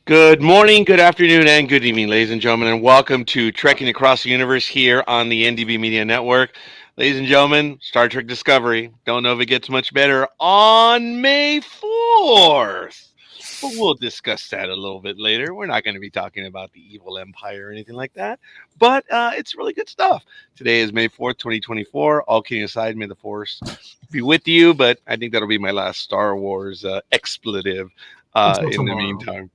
Good morning, good afternoon, and good evening, ladies and gentlemen, and welcome to Trekking Across the Universe here on the NDB Media Network. Ladies and gentlemen, Star Trek Discovery. Don't know if it gets much better on May 4th. But we'll discuss that a little bit later. We're not going to be talking about the evil empire or anything like that. But it's really good stuff. Today is May 4th, 2024. All kidding aside, may the Force be with you. But I think that'll be my last Star Wars expletive Until in the tomorrow. meantime.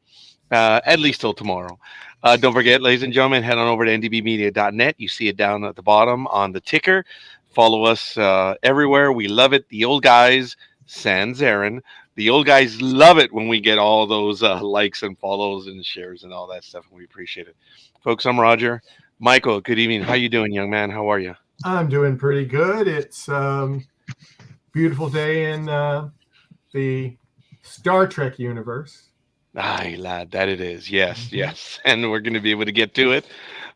At least till tomorrow. Don't forget, ladies and gentlemen, head on over to ndbmedia.net. You see it down at the bottom on the ticker. Follow us everywhere. We love it. The old guys, sans Aaron, the old guys love it when we get all those likes and follows and shares and all that stuff, and we appreciate it. Folks, I'm Roger. Michael, good evening. How you doing, young man? How are you? I'm doing pretty good. It's beautiful day in the Star Trek universe. Aye, lad, that it is. Yes, yes. And we're going to be able to get to it.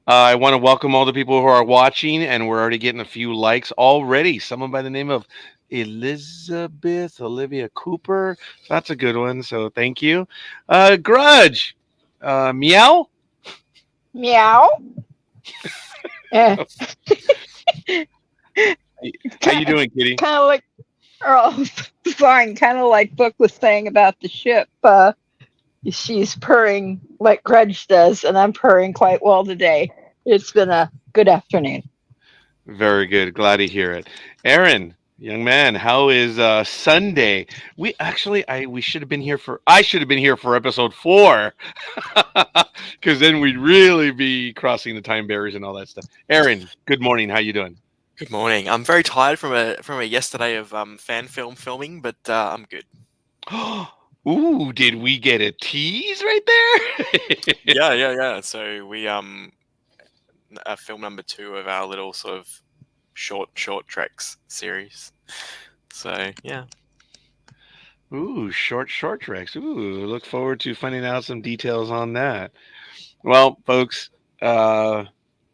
I want to welcome all the people who are watching, and we're already getting a few likes already. Someone by the name of Elizabeth Olivia Cooper. That's a good one. So thank you. Grudge. Meow. Meow. Eh, How you doing, Kitty? kind of like, oh, fine. Kind of like Book was saying about the ship. She's purring like Grudge does, and I'm purring quite well today. It's been a good afternoon. Very good. Glad to hear it. Aaron, young man, how is Sunday? We actually, we should have been here for. I should have been here for episode 4, because then we'd really be crossing the time barriers and all that stuff. Aaron, good morning. How you doing? Good morning. I'm very tired from a yesterday of fan filming, but I'm good. Ooh, did we get a tease right there? Yeah. So we film number 2 of our little sort of short treks series. So yeah. Ooh, short tracks. Ooh, look forward to finding out some details on that. Well, folks,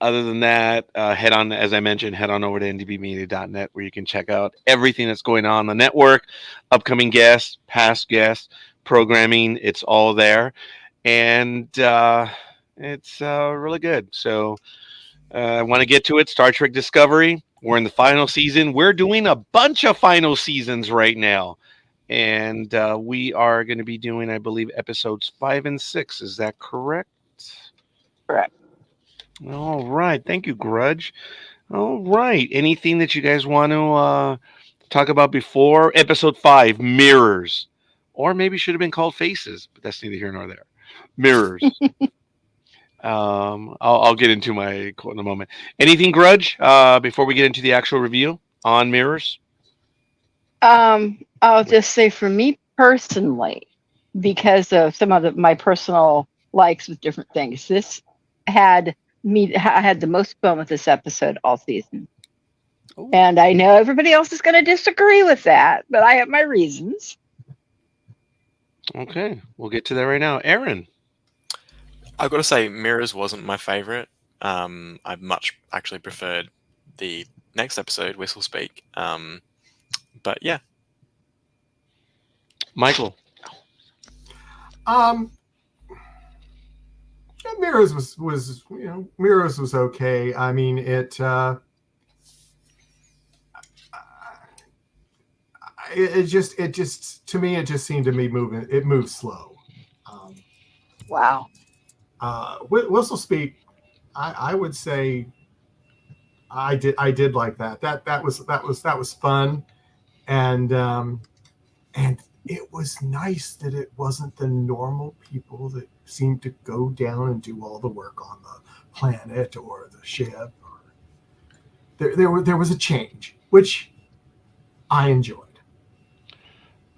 other than that, head on, as I mentioned, head on over to ndbmedia.net where you can check out everything that's going on the network, upcoming guests, past guests, programming. It's all there. And it's really good. So I want to get to it. Star Trek Discovery. We're in the final season. We're doing a bunch of final seasons right now. And we are going to be doing, I believe, episodes 5 and 6. Is that correct? Correct. All right. Thank you, Grudge. All right. Anything that you guys want to talk about before episode 5? Mirrors, or maybe should have been called Faces, but that's neither here nor there. Mirrors. I'll get into my quote in a moment. Anything, Grudge? Before we get into the actual review on Mirrors. I'll just say for me personally, because of some of my personal likes with different things, this had I had the most fun with this episode all season. Ooh. And I know everybody else is going to disagree with that, but I have my reasons. Okay, we'll get to that right now. Aaron. I've got to say, Mirrors wasn't my favorite. I much actually preferred the next episode, Whistle Speak. But yeah. Michael. Mirrors was Mirrors was okay. I mean it just to me it just seemed to be moving. It moved slow. Wow. Whistle Speak, I would say I did like that. That was fun, and it was nice that it wasn't the normal people that seemed to go down and do all the work on the planet or the ship. There was a change, which I enjoyed.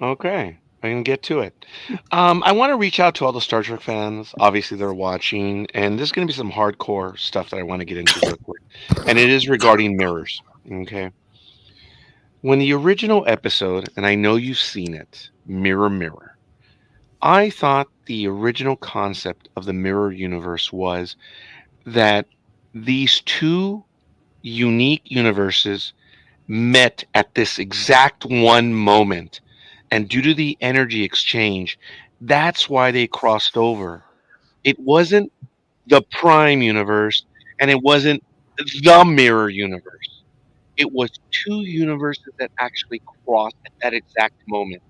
Okay, I can get to it. I want to reach out to all the Star Trek fans. Obviously, they're watching, and there's going to be some hardcore stuff that I want to get into real quick, and it is regarding mirrors. Okay, when the original episode, and I know you've seen it, Mirror Mirror, I thought the original concept of the mirror universe was that these two unique universes met at this exact one moment. And due to the energy exchange, that's why they crossed over It wasn't the Prime universe, and it wasn't the Mirror universe. It was two universes that actually crossed at that exact moment.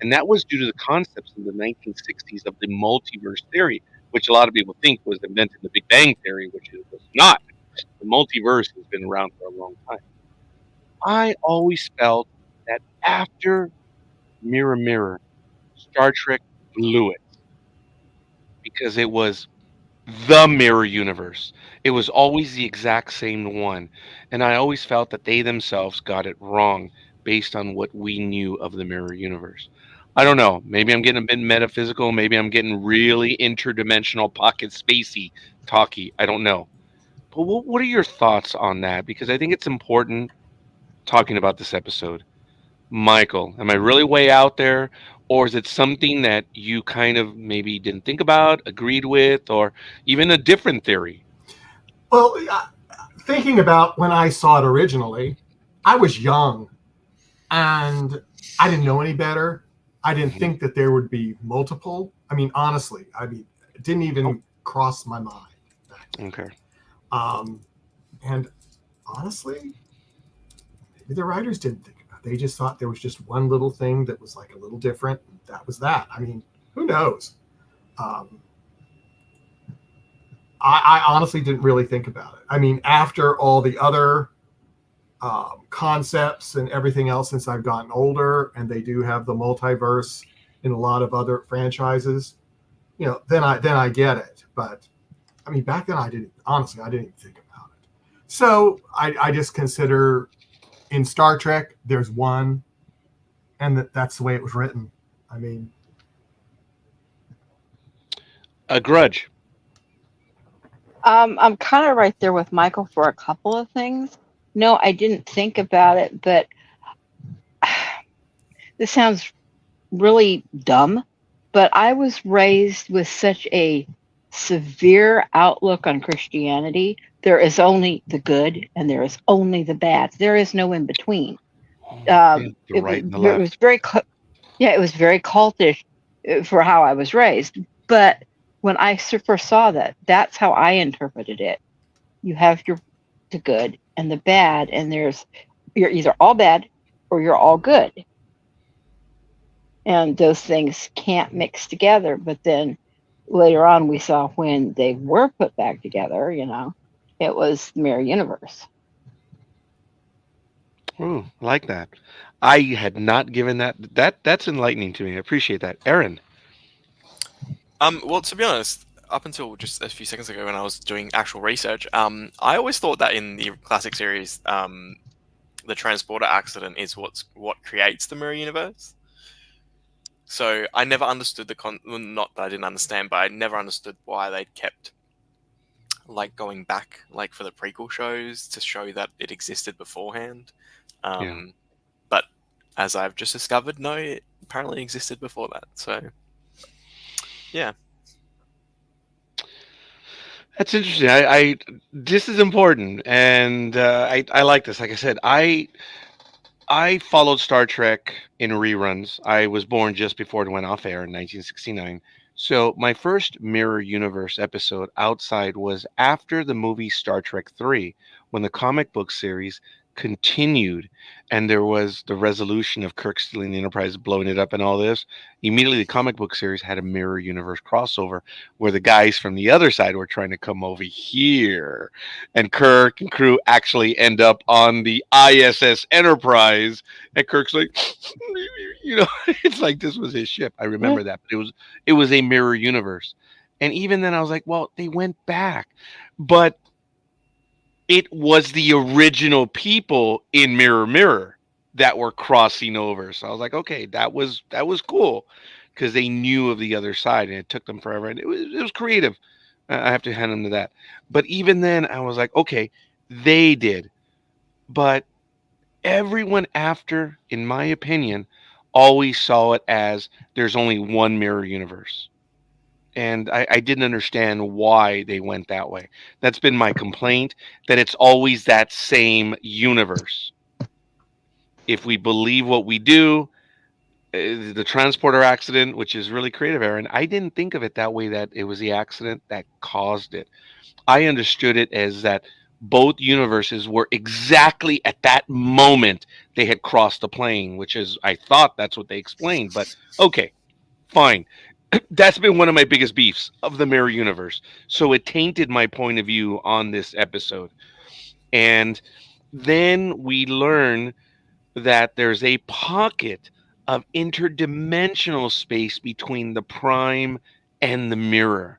And that was due to the concepts in the 1960s of the multiverse theory, which a lot of people think was invented in the Big Bang Theory, which it was not. The multiverse has been around for a long time. I always felt that after Mirror Mirror, Star Trek blew it because it was the mirror universe. It was always the exact same one. And I always felt that they themselves got it wrong based on what we knew of the mirror universe. I don't know. Maybe I'm getting a bit metaphysical. Maybe I'm getting really interdimensional pocket spacey talky. I don't know. But what are your thoughts on that? Because I think it's important talking about this episode. Michael, am I really way out there? Or is it something that you kind of maybe didn't think about, agreed with, or even a different theory? Well, thinking about when I saw it originally, I was young and I didn't know any better. I didn't think that there would be multiple. I mean, honestly, it didn't even cross my mind. Okay. And honestly, maybe the writers didn't think about it. They just thought there was just one little thing that was like a little different. That was that. I mean, who knows? I honestly didn't really think about it. I mean, after all the other concepts and everything else, since I've gotten older, and they do have the multiverse in a lot of other franchises, then I get it. But I mean, back then I didn't even think about it. So I just consider in Star Trek there's one, and that's the way it was written. I mean, A Grudge. I'm kind of right there with Michael for a couple of things. No, I didn't think about it, but this sounds really dumb, but I was raised with such a severe outlook on Christianity. There is only the good and there is only the bad. There is no in between. The It right and the it left. was it was very cultish for how I was raised. But when I first saw that, that's how I interpreted it. You have the good and the bad, and you're either all bad or you're all good, and those things can't mix together. But then later on, we saw when they were put back together, it was the mirror universe. Ooh, I like that. I had not given that's enlightening to me. I appreciate that. Aaron. Well, to be honest, up until just a few seconds ago when I was doing actual research, I always thought that in the classic series, the transporter accident is what creates the mirror universe. So I never understood not that I didn't understand, but I never understood why they kept like going back like for the prequel shows to show that it existed beforehand. Yeah. But as I've just discovered, no, it apparently existed before that. So yeah. That's interesting. I this is important, and I like this. Like I said, I followed Star Trek in reruns. I was born just before it went off air in 1969. So my first Mirror Universe episode outside was after the movie Star Trek 3, when the comic book series continued and there was the resolution of Kirk stealing the Enterprise, blowing it up and all this. Immediately the comic book series had a Mirror Universe crossover where the guys from the other side were trying to come over here, and Kirk and crew actually end up on the ISS Enterprise, and Kirk's like, it's like this was his ship. I remember that, but it was a mirror universe, and even then I was like, well, they went back, but it was the original people in Mirror Mirror that were crossing over. So I was like, okay, that was cool because they knew of the other side, and it took them forever, and it was creative. I have to hand them to that. But even then, I was like, okay, they did, but everyone after, in my opinion, always saw it as there's only one mirror universe. And I didn't understand why they went that way. That's been my complaint, that it's always that same universe. If we believe what we do, the transporter accident, which is really creative, Aaron. I didn't think of it that way, that it was the accident that caused it. I understood it as that both universes were exactly at that moment they had crossed the plane, which is, I thought that's what they explained, but okay, fine. That's been one of my biggest beefs of the mirror universe. So it tainted my point of view on this episode. And then we learn that there's a pocket of interdimensional space between the prime and the mirror.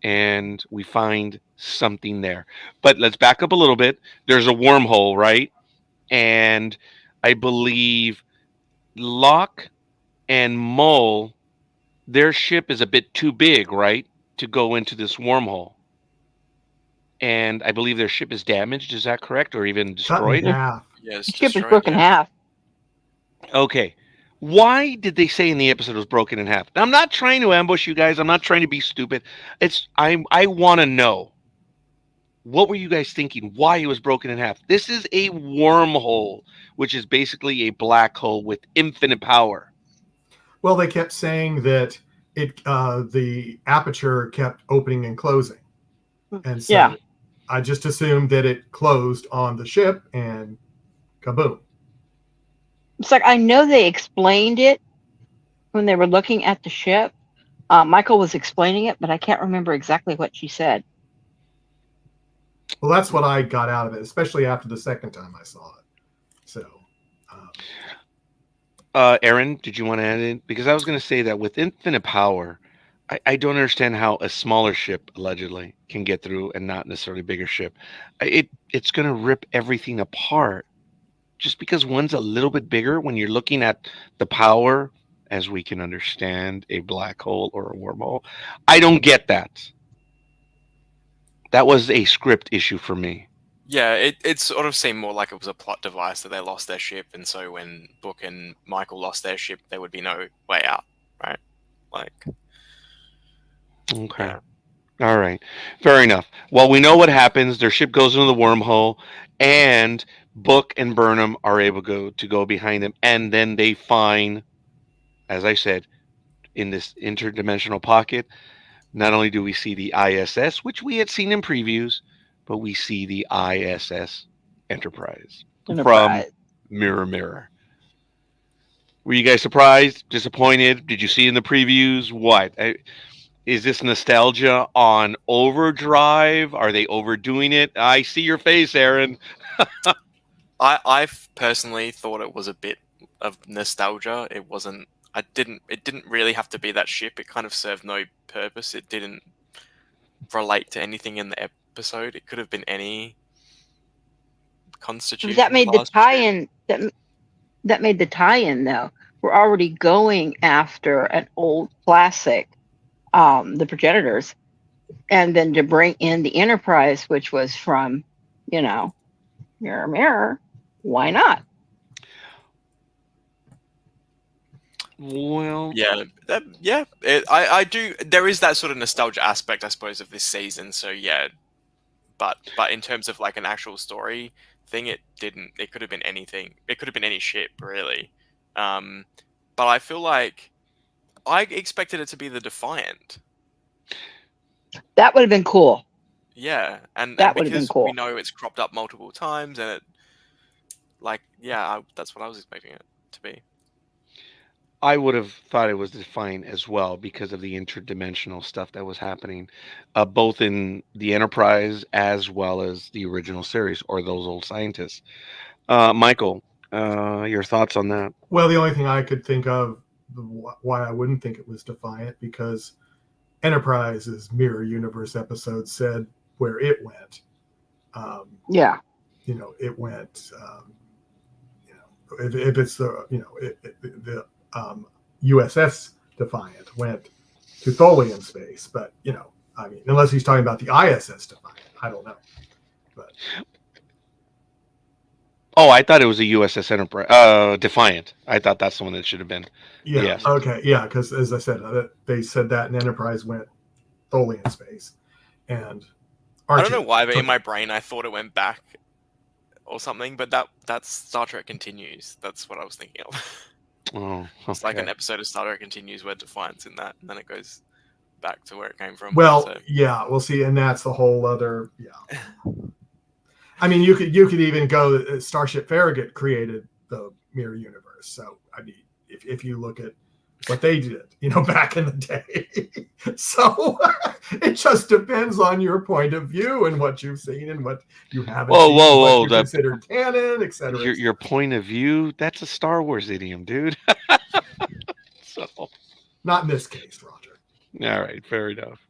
And we find something there. But let's back up a little bit. There's a wormhole, right? And I believe Locke and Mole, their ship is a bit too big, right, to go into this wormhole. And I believe their ship is damaged. Is that correct? Or even Cut in destroyed? half. Yeah, it's The ship is destroyed, broken in yeah. half. Okay. Why did they say in the episode it was broken in half? Now, I'm not trying to ambush you guys. I'm not trying to be stupid. I want to know, what were you guys thinking? Why it was broken in half? This is a wormhole, which is basically a black hole with infinite power. Well, they kept saying that the aperture kept opening and closing, and so Yeah. I just assumed that it closed on the ship and kaboom. It's like, I know they explained it when they were looking at the ship. Michael was explaining it, but I can't remember exactly what she said. Well, that's what I got out of it, especially after the second time I saw it. So, Aaron, did you want to add in? Because I was going to say that with infinite power, I don't understand how a smaller ship allegedly can get through and not necessarily a bigger ship. It's going to rip everything apart. Just because one's a little bit bigger, when you're looking at the power, as we can understand, a black hole or a wormhole, I don't get that. That was a script issue for me. Yeah, it sort of seemed more like it was a plot device that they lost their ship, and so when Book and Michael lost their ship, there would be no way out, right? Like, Okay. yeah. All right. Fair enough. Well, we know what happens. Their ship goes into the wormhole, and Book and Burnham are able to go behind them, and then they find, as I said, in this interdimensional pocket, not only do we see the ISS, which we had seen in previews, but we see the ISS Enterprise from Enterprise. Mirror Mirror. Were you guys surprised, disappointed? Did you see in the previews? What? Is this nostalgia on overdrive? Are they overdoing it? I see your face, Aaron. I personally thought it was a bit of nostalgia. It wasn't. It didn't really have to be that ship. It kind of served no purpose. It didn't relate to anything in the episode. It could have been any Constitution. That made the class ship. tie-in. That made the tie-in, though. We're already going after an old classic, the Progenitors, and then to bring in the Enterprise, which was from, Mirror Mirror. Why not? Well, Yeah, I do. There is that sort of nostalgia aspect, I suppose, of this season. So yeah, but in terms of like an actual story thing, it didn't. It could have been anything. It could have been any ship, really. But I feel like I expected it to be the Defiant. That would have been cool. Yeah, and That would have been because cool. we know it's cropped up multiple times, and it, like, yeah, that's what I was expecting it to be. I would have thought it was Defiant as well because of the interdimensional stuff that was happening, both in the Enterprise as well as the original series or those old scientists. Michael, your thoughts on that? well, the only thing I could think of why I wouldn't think it was Defiant, because Enterprise's Mirror Universe episode said where it went. Yeah. It went. If it's the the USS Defiant went to Tholian space, but unless he's talking about the ISS Defiant, I don't know. But Oh, I thought it was a USS Enterprise, Defiant. I thought that's the one that should have been. yeah, Yes. okay, yeah, because as I said, they said that in Enterprise went Tholian space, and I Archer don't know why, but took- in my brain, I thought it went back or something. But that's Star Trek Continues. That's what I was thinking of. Oh, It's like an okay. episode of Star Trek continues where Defiance in that, and then it goes back to where it came from. Well, So, yeah, we'll see, and that's the whole other. Yeah, I mean, you could even go. Starship Farragut created the mirror universe. So I mean, if you look at what they did, back in the day. So it just depends on your point of view and what you've seen and what you haven't Whoa, seen, whoa, what whoa! you consider canon, et cetera, et Your cetera. point of view—that's a Star Wars idiom, dude. So, all Not in this case, Roger. right, fair enough.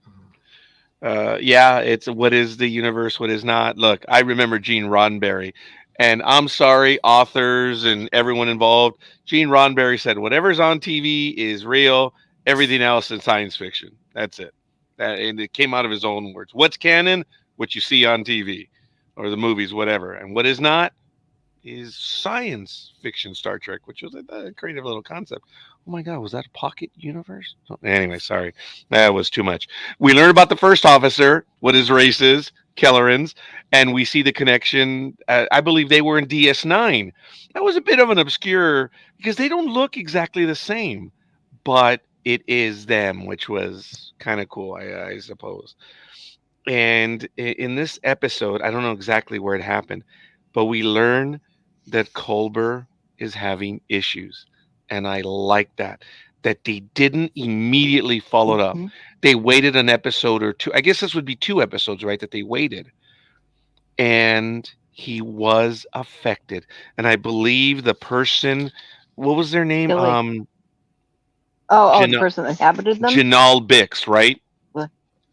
Yeah, it's what is the universe, what is not. Look, I remember Gene Roddenberry, and I'm sorry, authors and everyone involved. Gene Roddenberry said, "Whatever's on TV is real. Everything else is science fiction." That's it. And it came out of his own words. What's canon? What you see on TV, or the movies, whatever. And what is not is science fiction Star Trek, which was a creative little concept. Oh my God, was that a pocket universe? Oh, anyway, sorry, that was too much. We learn about the first officer, what his race is, Kellerans, and we see the connection. I believe they were in DS9. That was a bit of an obscure because they don't look exactly the same, but it is them, which was kind of cool, I suppose. And in this episode, I don't know exactly where it happened, but we learn that Culber is having issues. And I like that. That they didn't immediately follow it up. Mhm. They waited an episode or two. I guess this would be 2 episodes, right? That they waited. And he was affected. And I believe the person, what was their name? Billy. Oh, the Jan- person that inhabited them? Janal Bix, right?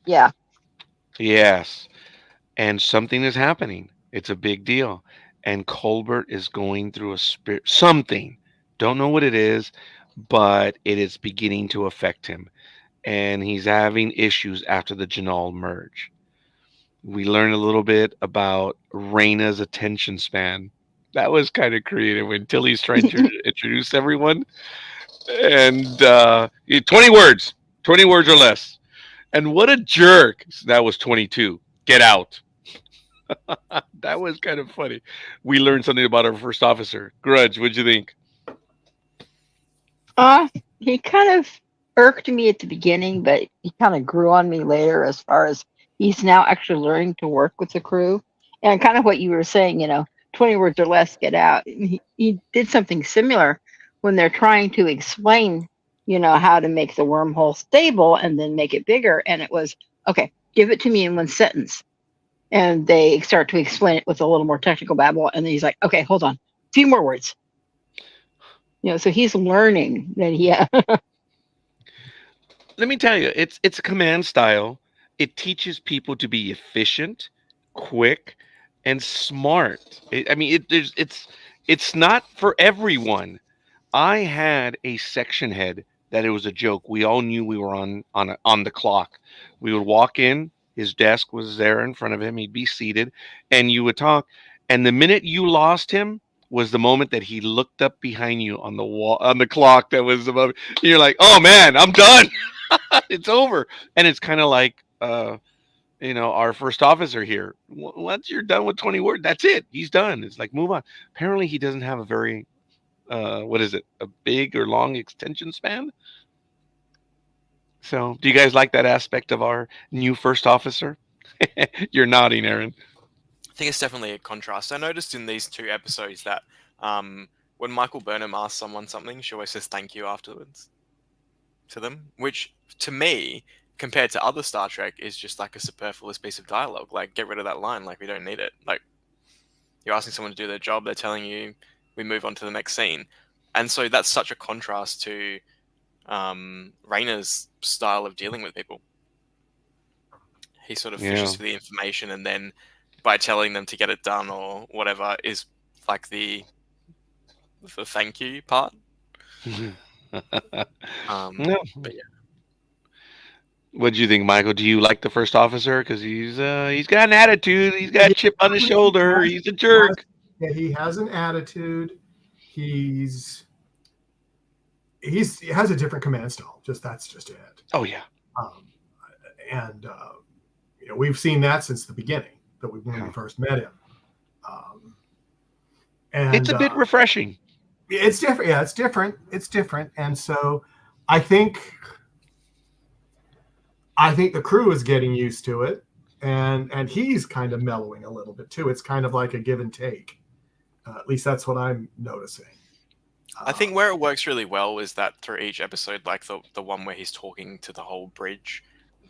Yeah. Yes. And something is happening. It's a big deal. And Colbert is going through a spirit something. Don't know what it is, but it is beginning to affect him. And he's having issues after the Janal merge. We learn a little bit about Raina's attention span. That was kind of creative when Tilly's trying to introduce everyone. And 20 words, 20 words or less. And what a jerk. That was 22. Get out. That was kind of funny. We learned something about our first officer. Grudge, what'd you think? He kind of irked me at the beginning, but he kind of grew on me later as far as he's now actually learning to work with the crew. And kind of what you were saying, 20 words or less, get out. He did something similar when they're trying to explain, how to make the wormhole stable and then make it bigger. And it was, okay, give it to me in one sentence. And they start to explain it with a little more technical babble. And then he's like, okay, hold on, a few more words. So he's learning that Let me tell you, it's a command style. It teaches people to be efficient, quick, and smart. I mean, it's not for everyone. I had a section head that it was a joke. We all knew we were on the clock. We would walk in, his desk was there in front of him, he'd be seated, and you would talk. And the minute you lost him was the moment that he looked up behind you on the wall on the clock that was above. You're like, oh man, I'm done. It's over. And it's kind of like our first officer here. Once you're done with 20 words, that's it. He's done. It's like move on. Apparently he doesn't have a very what is it? A big or long extension span? So, do you guys like that aspect of our new first officer? You're nodding, Aaron. I think it's definitely a contrast. I noticed in these 2 episodes that when Michael Burnham asks someone something, she always says thank you afterwards to them, which to me, compared to other Star Trek, is just like a superfluous piece of dialogue. Like, get rid of that line. Like, we don't need it. Like, you're asking someone to do their job, they're telling you, we move on to the next scene. And so that's such a contrast to Rayna's style of dealing with people. He sort of fishes for the information, and then by telling them to get it done or whatever is like the thank you part. No. But yeah. What do you think, Michael? Do you like the first officer? Because he's got an attitude. He's got a chip on his shoulder. He's a jerk. Yeah, he has an attitude. He has a different command style. That's just it. Oh yeah. And we've seen that since the beginning when we first met him. And it's a bit refreshing. It's different. Yeah, it's different. It's different. And so I think the crew is getting used to it, and he's kind of mellowing a little bit too. It's kind of like a give and take. At least that's what I'm noticing. I think where it works really well is that through each episode, like the one where he's talking to the whole bridge,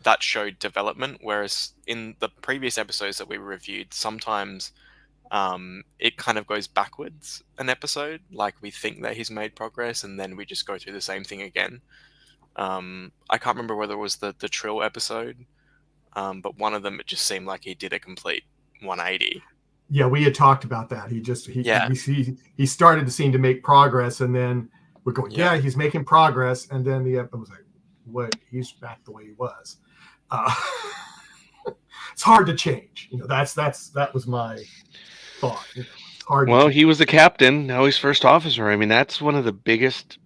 that showed development. Whereas in the previous episodes that we reviewed, sometimes it kind of goes backwards an episode. Like we think that he's made progress, and then we just go through the same thing again. I can't remember whether it was the Trill episode, but one of them it just seemed like he did a complete 180. Yeah, we had talked about that. Yeah. He started to seem to make progress, and then we're going, Yeah. yeah, he's making progress, and then the episode was like, wait, he's back the way he was. It's hard to change. That was my thought. It's hard. Well, to he was the captain. Now he's first officer. I mean, that's one of the biggest,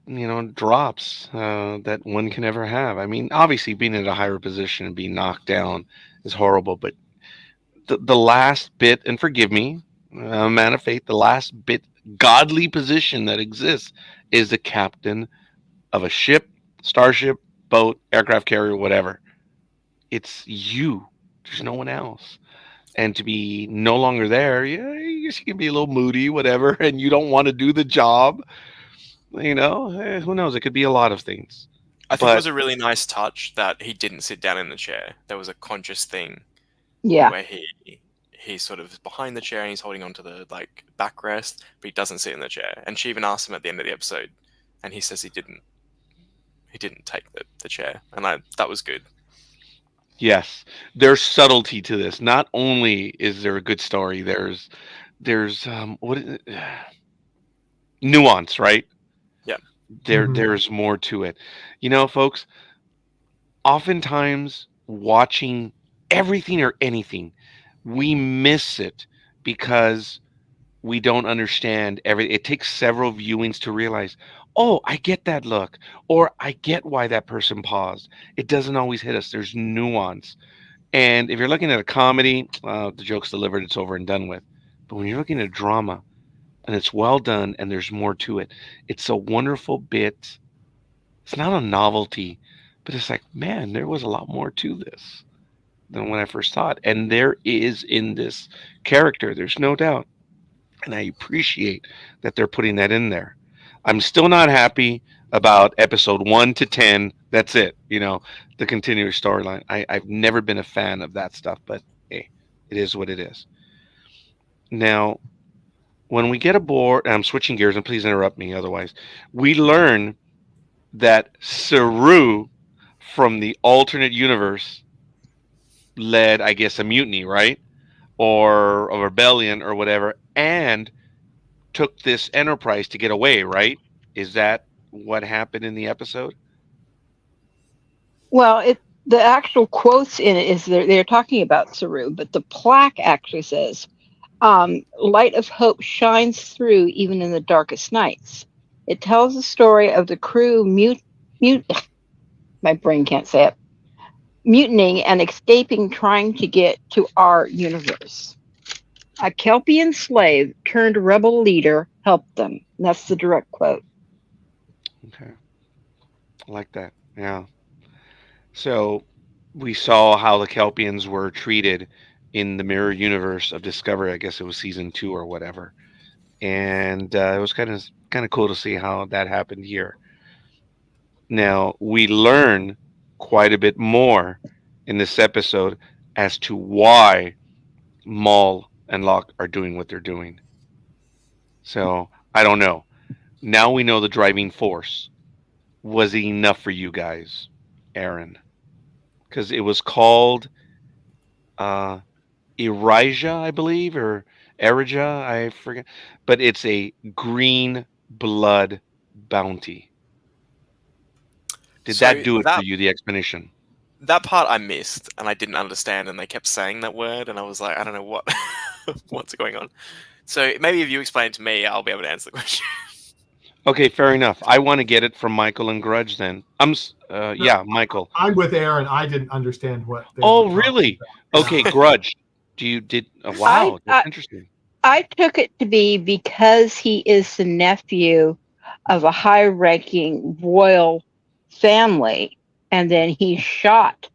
drops that one can ever have. I mean, obviously, being in a higher position and being knocked down is horrible. But the last bit, and forgive me, I'm a man of faith, the last bit godly position that exists is the captain of a ship, starship, boat, aircraft carrier, whatever. It's you. There's no one else. And to be no longer there, yeah, I guess you can be a little moody, whatever, and you don't want to do the job. Who knows? It could be a lot of things. I think it But- was a really nice touch that he didn't sit down in the chair. There was a conscious thing Yeah. where he's sort of behind the chair and he's holding onto the backrest, but he doesn't sit in the chair. And she even asked him at the end of the episode, and he says he didn't take the chair, and that was good. Yes, there's subtlety to this. Not only is there a good story, there's what is it? Nuance, right? Yeah. There's more to it. Folks, oftentimes watching everything or anything, we miss it because we don't understand it takes several viewings to realize, oh, I get that look, or I get why that person paused. It doesn't always hit us. There's nuance. And if you're looking at a comedy, the joke's delivered, it's over and done with. But when you're looking at a drama and it's well done and there's more to it, it's a wonderful bit. It's not a novelty, but it's like, man, there was a lot more to this than when I first saw it. And there is in this character, there's no doubt. And I appreciate that they're putting that in there. I'm still not happy about episode 1 to 10. That's it. The continuous storyline. I've never been a fan of that stuff, but hey, it is what it is. Now, when we get aboard, I'm switching gears, and please interrupt me otherwise. We learn that Saru from the alternate universe led, I guess, a mutiny, right? Or a rebellion or whatever, and took this Enterprise to get away, right? Is that what happened in the episode? Well, the actual quotes in it is they're talking about Saru, but the plaque actually says, "Light of hope shines through even in the darkest nights." It tells the story of the crew my brain can't say it, mutinying and escaping, trying to get to our universe. A Kelpian slave turned rebel leader helped them. And that's the direct quote. Okay. I like that. Yeah. So we saw how the Kelpians were treated in the mirror universe of Discovery. I guess it was season 2 or whatever. And it was kind of cool to see how that happened here. Now, we learn quite a bit more in this episode as to why Maul and Locke are doing what they're doing. So, I don't know. Now we know the driving force. Was it enough for you guys, Aaron? Because it was called Erija, I believe, or Erija, I forget. But it's a green blood bounty. Did So that do it that- for you, the explanation? That part I missed, and I didn't understand, and they kept saying that word, and I was like, I don't know what what's going on. So maybe if you explain it to me, I'll be able to answer the question. Okay, fair enough. I want to get it from Michael and Grudge then. Michael. I'm with Aaron. I didn't understand what. they Oh, were talking really? about. Okay, Grudge. Wow, that's I- interesting. I took it to be because he is the nephew of a high-ranking royal family, and then he shot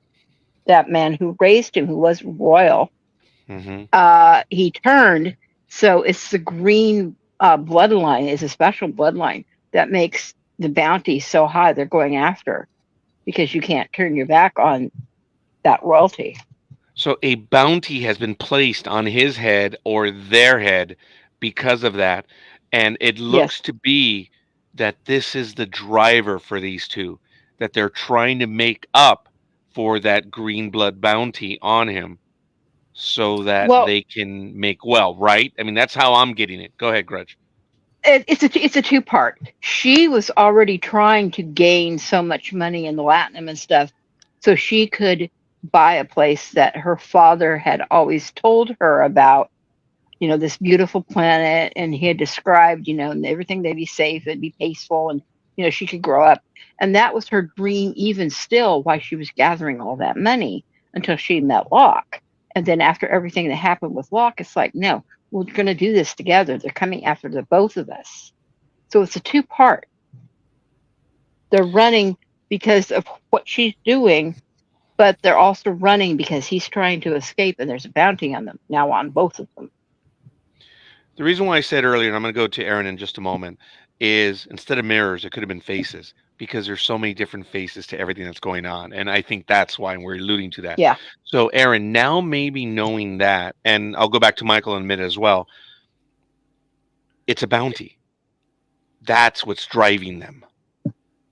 that man who raised him, who was royal. Hmm. He turned, so it's the green bloodline is a special bloodline that makes the bounty so high they're going after, because you can't turn your back on that royalty. So a bounty has been placed on his head or their head because of that. And it looks Yes. to be that this is the driver for these two, that they're trying to make up for that green blood bounty on him so that Well, they can make well, right? I mean, that's how I'm getting it. Go ahead, Grudge. it's a two part. She was already trying to gain so much money in the Latinum and stuff, so she could buy a place that her father had always told her about. This beautiful planet, and he had described, and everything. They'd be safe, it'd be peaceful, and she could grow up. And that was her dream, even still, why she was gathering all that money until she met Locke. And then after everything that happened with Locke, it's like, no, we're going to do this together. They're coming after the both of us. So it's a two part. They're running because of what she's doing, but they're also running because he's trying to escape, and there's a bounty on them now, on both of them. The reason why I said earlier, and I'm going to go to Aaron in just a moment, is instead of mirrors, it could have been faces because there's so many different faces to everything that's going on. And I think that's why we're alluding to that. Yeah. So, Aaron, now maybe knowing that, and I'll go back to Michael in a minute as well, it's a bounty. That's what's driving them.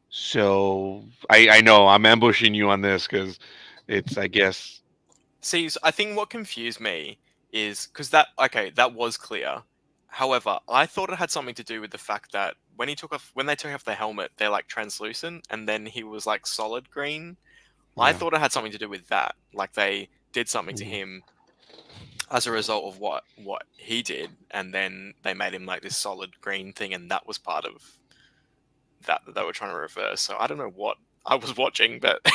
So, I know I'm ambushing you on this because it's, I guess. See, so I think what confused me is because that was clear. However, I thought it had something to do with the fact that when they took off their helmet, they're like translucent, and then he was like solid green. I Yeah. thought it had something to do with that. Like they did something to Mhm. him as a result of what he did, and then they made him like this solid green thing, and that was part of that they were trying to reverse. So I don't know what I was watching, but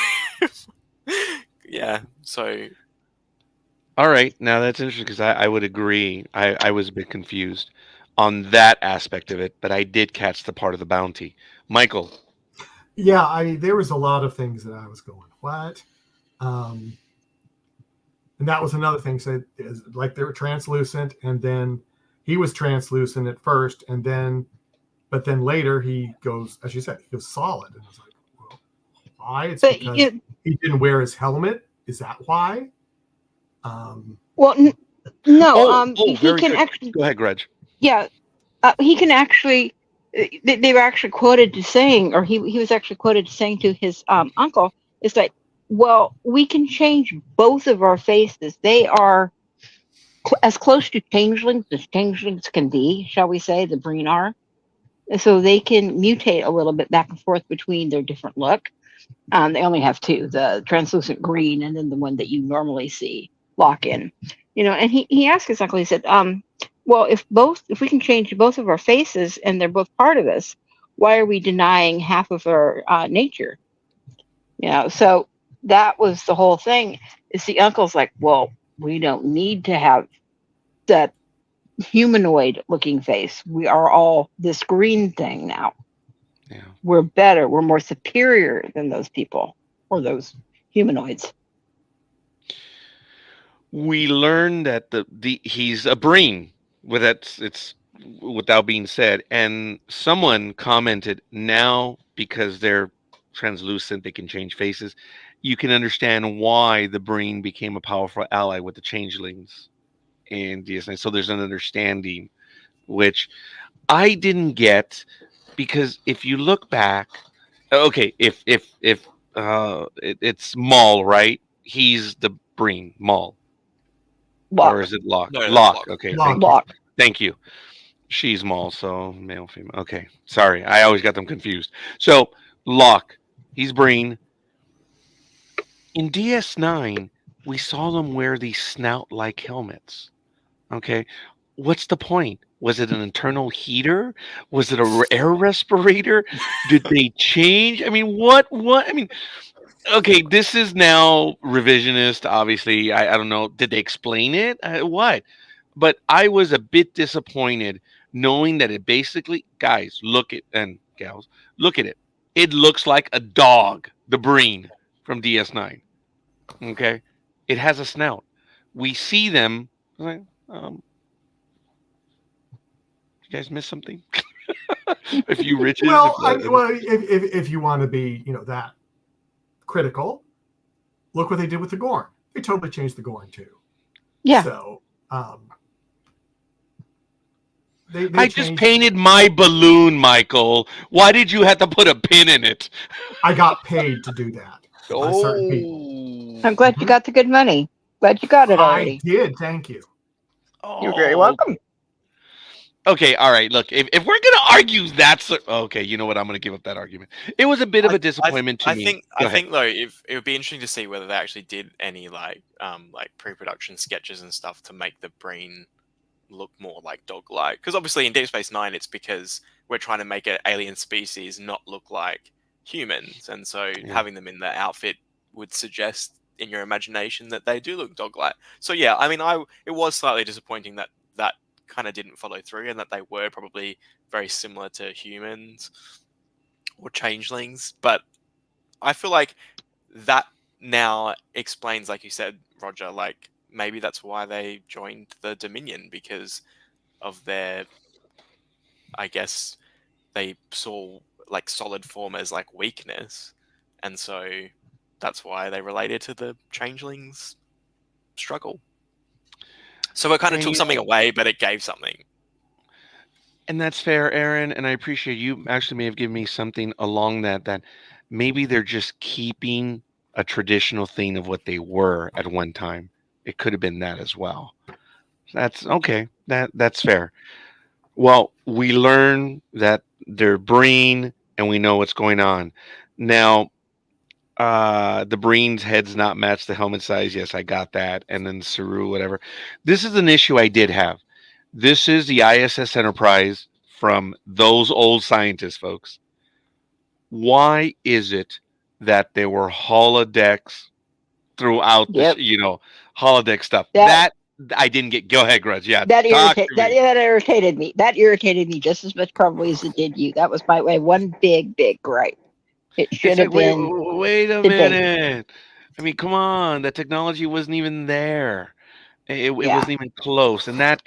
yeah. So All right. Now that's interesting because I would agree. I was a bit confused on that aspect of it, but I did catch the part of the bounty. Michael. Yeah, there was a lot of things that I was going, what? And that was another thing. So, like, they were translucent, and then he was translucent at first, but then later he goes, as you said, he goes solid. And I was like, well, why? It's But because he didn't wear his helmet. Is that why? well, no. He Very can good. actually, Go ahead, Grudge. yeah, he can actually. They were actually quoted to saying, or he was actually quoted to saying to his uncle, "It's like, well, we can change both of our faces. They are as close to changelings as changelings can be, shall we say, the Breen are. So they can mutate a little bit back and forth between their different look. They only have two: the translucent green, and then the one that you normally see lock in. And he asked his uncle. He said, well, if we can change both of our faces and they're both part of us, why are we denying half of our nature? So that was the whole thing. Is the uncle's like, well, we don't need to have that humanoid looking face. We are all this green thing now. Yeah. We're better. We're more superior than those people or those humanoids. We learned that he's a Breen. With it's without being said, and someone commented now because they're translucent, they can change faces. You can understand why the Breen became a powerful ally with the changelings in DS9. So there's an understanding, which I didn't get because if you look back, okay, if it's Maul, right? He's the Breen, Maul. Locke. Or is it Locke? No, that's Locke. Locke. Okay, Locke. thank you. Locke. Thank you. She's Maul, so male, female. Okay, sorry, I always got them confused. So Locke, he's Breen. In DS9, we saw them wear these snout-like helmets. Okay, what's the point? Was it an internal heater? Was it a air respirator? Did they change? I mean, what? I mean, okay, this is now revisionist. Obviously, I don't know. Did they explain it? What? But I was a bit disappointed knowing that it basically, guys, look at, and gals, look at it. It looks like a dog, the Breen from DS9. Okay, it has a snout. We see them. Like, you guys miss something? A few riches. Well, if you want to be, that critical, look what they did with the Gorn. They totally changed the Gorn too. Yeah. So, I just painted my balloon, Michael. Why did you have to put a pin in it? I got paid to do that by certain people. I'm glad you got the good money. Glad you got it already. I did. Thank you. You're very welcome. Okay, all right. Look, if we're gonna argue that's okay, you know what? I'm gonna give up that argument. It was a bit of a disappointment to me. I think though, if it would be interesting to see whether they actually did any like pre-production sketches and stuff to make the Breen look more like dog-like. Because obviously in Deep Space Nine, it's because we're trying to make an alien species not look like humans, and so having them in the outfit would suggest in your imagination that they do look dog-like. So yeah, I mean, it was slightly disappointing that kind of didn't follow through, and that they were probably very similar to humans or changelings. But I feel like that now explains, like you said, Roger, like maybe that's why they joined the Dominion, because of their, I guess they saw like solid form as like weakness, and so that's why they related to the changelings struggle. So it kind of took something away, but it gave something. And that's fair, Aaron. And I appreciate you actually may have given me something along that maybe they're just keeping a traditional thing of what they were at one time. It could have been that as well. That's okay. That's fair. Well, we learn that they're Breen, and we know what's going on. Now, the Breen's head's not matched the helmet size. Yes, I got that. And then Saru, whatever. This is an issue I did have. This is the ISS Enterprise from those old scientists, folks. Why is it that there were holodecks throughout this, holodeck stuff? That I didn't get. Go ahead, Grudge. Yeah, that irritated me. That irritated me just as much probably as it did you. That was my one big gripe. It should have been. Wait a minute. I mean, come on. The technology wasn't even there. It wasn't even close, and that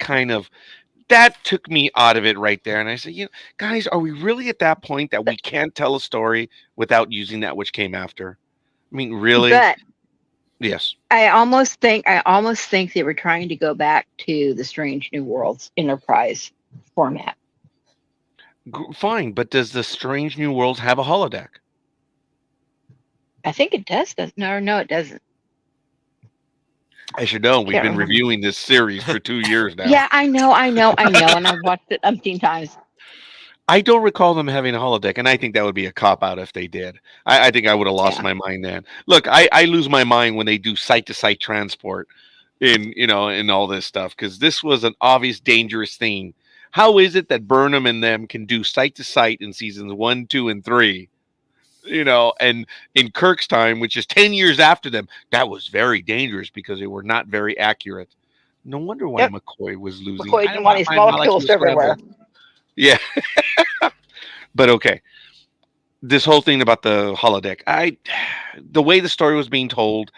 took me out of it right there. And I said, guys, are we really at that point that we can't tell a story without using that which came after? I mean, really? But yes, I almost think they were trying to go back to the Strange New Worlds Enterprise format. Fine, but does the Strange New Worlds have a holodeck? I think it does. No, it doesn't. I should know. We've been reviewing this series for 2 years now. Yeah, I know, and I've watched it umpteen times. I don't recall them having a holodeck, and I think that would be a cop-out if they did. I think I would have lost my mind then. Look, I lose my mind when they do site-to-site transport in all this stuff, because this was an obvious dangerous thing. How is it that Burnham and them can do site-to-site in seasons 1, 2, and 3? And in Kirk's time, which is 10 years after them, that was very dangerous because they were not very accurate. No wonder why McCoy was losing. McCoy didn't want his molecules everywhere. Yeah. But okay. This whole thing about the holodeck, the way the story was being told,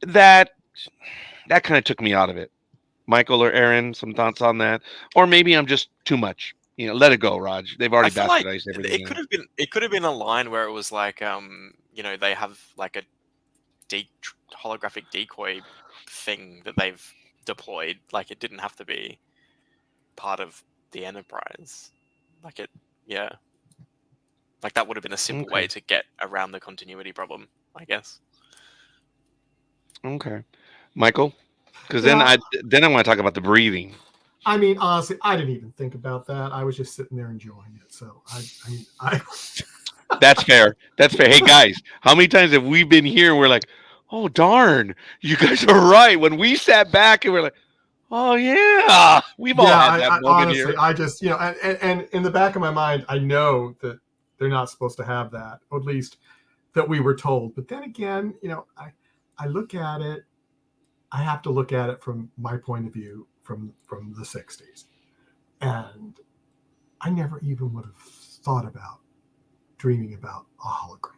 that kind of took me out of it. Michael or Aaron, some thoughts on that? Or maybe I'm just too much. Let it go, Raj. They've already bastardized everything. It could have been a line where it was like, they have like a holographic decoy thing that they've deployed. Like, it didn't have to be part of the Enterprise. Like that would have been a simple way to get around the continuity problem, I guess. Okay, Michael, because then I want to talk about the breathing. I mean, honestly, I didn't even think about that. I was just sitting there enjoying it. So I That's fair. That's fair. Hey guys, how many times have we been here and we're like, oh darn, you guys are right. When we sat back and we're like, oh yeah, we've all had that moment honestly, here. I just, and in the back of my mind, I know that they're not supposed to have that, or at least that we were told. But then again, I look at it, I have to look at it from my point of view, from the 60s. And I never even would have thought about dreaming about a hologram.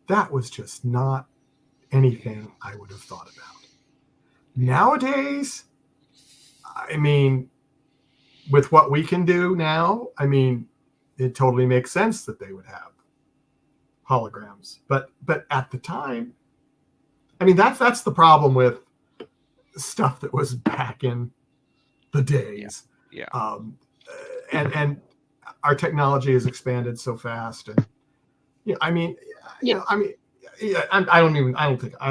That was just not anything I would have thought about. Nowadays, I mean, with what we can do now, I mean, it totally makes sense that they would have holograms. But at the time, I mean, that's the problem with stuff that was back in the days. Yeah. And our technology has expanded so fast, and I mean, I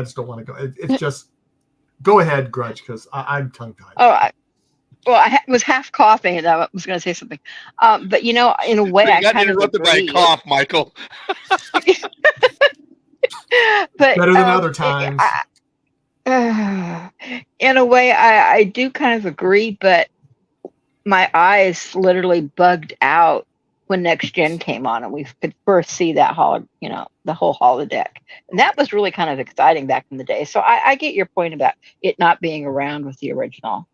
just don't want to go. It's just go ahead, Grudge, because I'm tongue tied. Oh, I was half coughing, and I was going to say something. But in a way, You I got kind of interrupted by a agree. cough, Michael. But Better than other times. In a way, I do kind of agree, but my eyes literally bugged out when Next Gen came on, and we could first see that the whole holodeck, and that was really kind of exciting back in the day. So I get your point about it not being around with the original.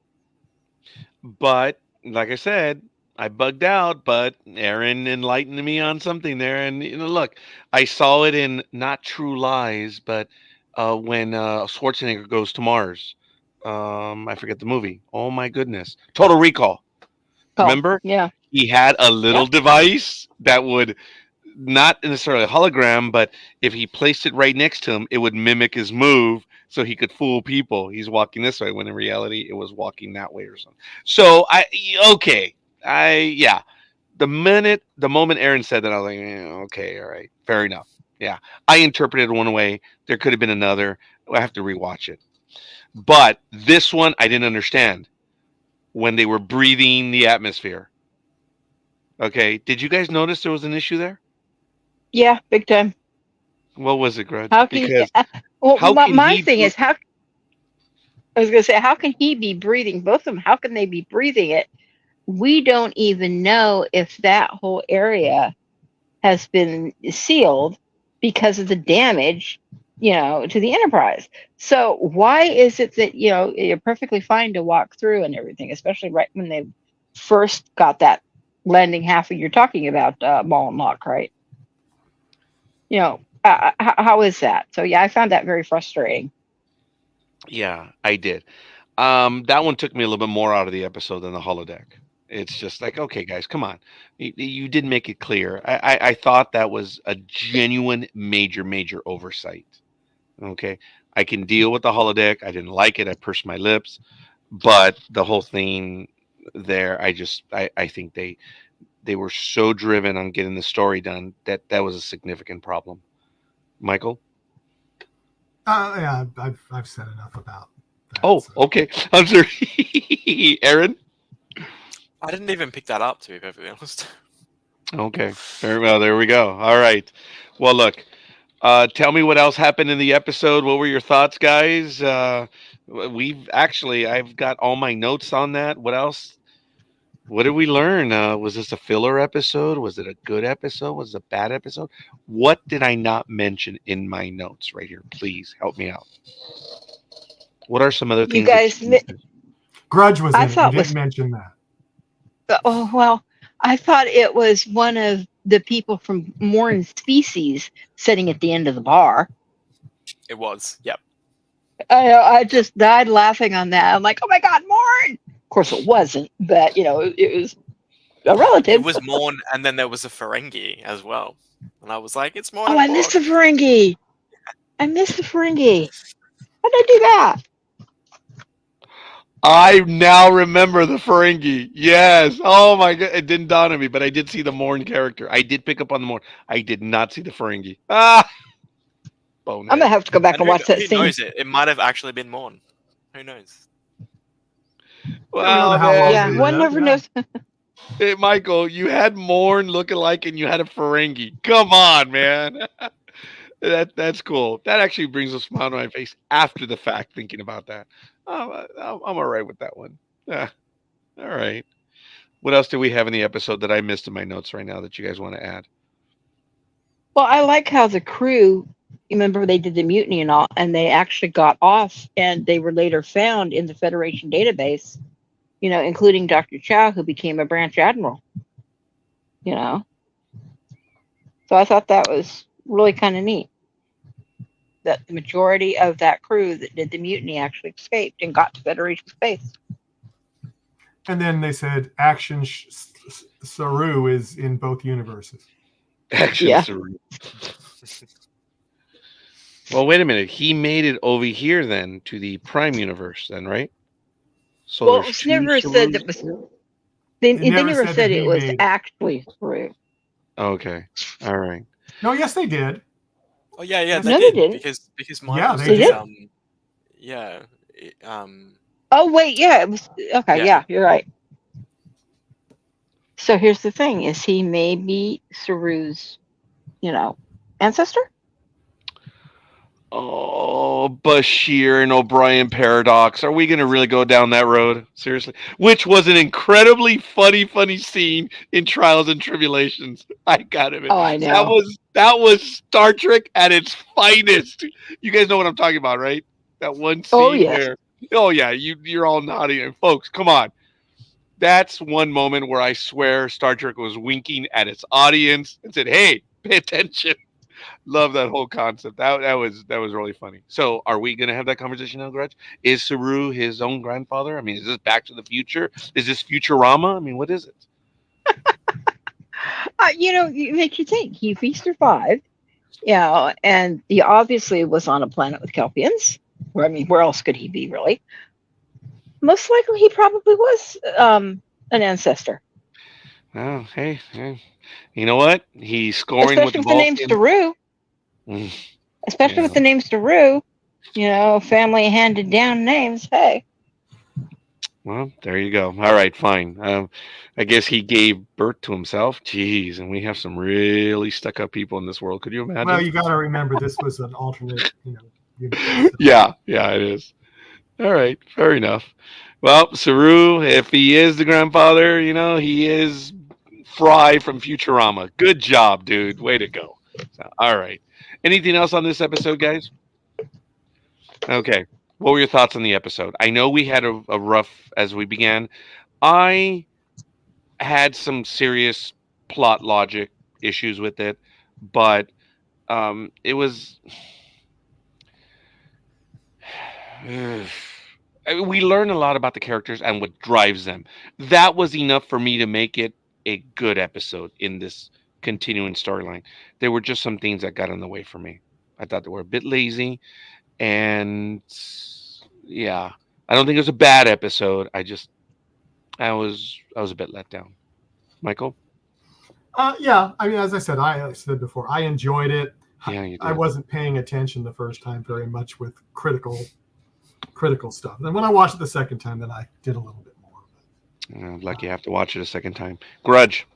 But like I said, I bugged out, but Aaron enlightened me on something there. And look, I saw it in not True Lies, but when Schwarzenegger goes to Mars. I forget the movie. Oh my goodness, Total Recall. Remember? Yeah. He had a little Yep. device that would not necessarily a hologram, but if he placed it right next to him, it would mimic his move so he could fool people. He's walking this way when in reality it was walking that way or something. So the moment Aaron said that, I was like, okay, all right, fair enough. Yeah, I interpreted it one way. There could have been another. I have to rewatch it. But this one, I didn't understand when they were breathing the atmosphere. Okay, did you guys notice there was an issue there? Yeah, big time. What was it, Grudge? How can Because well, how can my he thing do- is how I was going to say, how can he be breathing both of them? How can they be breathing it? We don't even know if that whole area has been sealed because of the damage, to the Enterprise. So why is it that, you're perfectly fine to walk through and everything, especially right when they first got that landing half you're talking about, Maul and Locke, right? How is that? So yeah, I found that very frustrating. Yeah, I did. That one took me a little bit more out of the episode than the holodeck. It's just like, okay, guys, come on. You did make it clear. I thought that was a genuine major oversight. Okay. I can deal with the holodeck. I didn't like it. I pursed my lips. But the whole thing there, I think they were so driven on getting the story done that was a significant problem. Michael? Yeah, I've said enough about that. Oh, so. okay. I'm sorry. Aaron? I didn't even pick that up, to be perfectly honest. Okay. Very well. There we go. All right. Well, look. Tell me what else happened in the episode. What were your thoughts, guys? I've got all my notes on that. What else? What did we learn? Was this a filler episode? Was it a good episode? Was it a bad episode? What did I not mention in my notes right here? Please help me out. What are some other You things? guys, Grudge was in I it. You thought didn't mention that. oh well, I thought it was one of the people from Morn Species sitting at the end of the bar. It was, yep. I just died laughing on that. I'm like, oh my god, Morn! Of course, it wasn't, but it was a relative. It was Morn, and then there was a Ferengi as well. And I was like, it's Morn. Oh, and I missed the Borg. Ferengi. I missed the Ferengi. How did I do that? I now remember the Ferengi. Yes. Oh my god, it didn't dawn on me, but I did see the Morn character. I did pick up on the Morn. I did not see the Ferengi. Bonehead. I'm gonna have to go back and who watch that who scene. knows? It might have actually been Morn. Who knows? Well, know how man, long Yeah, they one live, never yeah. knows. hey, Michael, you had Morn looking like, and you had a Ferengi. Come on, man. That's cool. That actually brings a smile to my face after the fact, thinking about that. I'm all right with that one. Yeah. All right. What else do we have in the episode that I missed in my notes right now that you guys want to add? Well, I like how the crew. You remember they did the mutiny and all, and they actually got off, and they were later found in the Federation database. Including Dr. Chow, who became a branch admiral. So I thought that was really kind of neat that the majority of that crew that did the mutiny actually escaped and got to Federation space. And then they said Action Saru is in both universes. Action Yeah. Saru. Well, wait a minute. He made it over here then to the Prime universe, then, right? So Well, it there's was two never said that Sarus? was. They never never said said that it he was made- actually through. Okay. All right. No, yes, they did. Oh yeah, Yes, they No, did they didn't. because Yeah, Michael they says, did. yeah, Oh wait, yeah, it was okay. Yeah. Yeah, you're right. So here's the thing: is he maybe Saru's, ancestor? Oh, Bashir and O'Brien paradox. Are we going to really go down that road? Seriously? Which was an incredibly funny scene in Trials and Tribulations. I got it. Oh, I know. That was Star Trek at its finest. You guys know what I'm talking about, right? That one scene Oh, yes. where oh yeah, you're all nodding. And folks, come on. That's one moment where I swear Star Trek was winking at its audience and said, "Hey, pay attention." Love that whole concept. That was really funny. So, are we going to have that conversation now, Gretch? Is Saru his own grandfather? I mean, is this Back to the Future? Is this Futurama? I mean, what is it? It makes you think. He survived, and he obviously was on a planet with Kelpians. Where else could he be, really? Most likely, he probably was an ancestor. Oh, hey, you know what? He's scoring with Especially with the name Vulcan. Saru. Mm, Especially Yeah. with the name Saru. Family handed down names. Hey. Well, there you go. All right, fine. I guess he gave birth to himself. Jeez, and we have some really stuck-up people in this world. Could you imagine? Well, you got to remember this was an alternate, universe. Yeah, it is. All right, fair enough. Well, Saru, if he is the grandfather, he is Fry from Futurama. Good job, dude. Way to go. So, all right. Anything else on this episode, guys? Okay. What were your thoughts on the episode? I know we had a rough as we began. I had some serious plot logic issues with it, but it was. We learn a lot about the characters and what drives them. That was enough for me to make it a good episode in this continuing storyline. There were just some things that got in the way for me. I thought they were a bit lazy, and yeah, I don't think it was a bad episode. I was a bit let down. Michael? Yeah, I mean, as I said before, I enjoyed it. Yeah, you I did. wasn't paying attention the first time very much with critical stuff. And when I watched it the second time, then I did a little bit more. Like you have to watch it a second time. Grudge.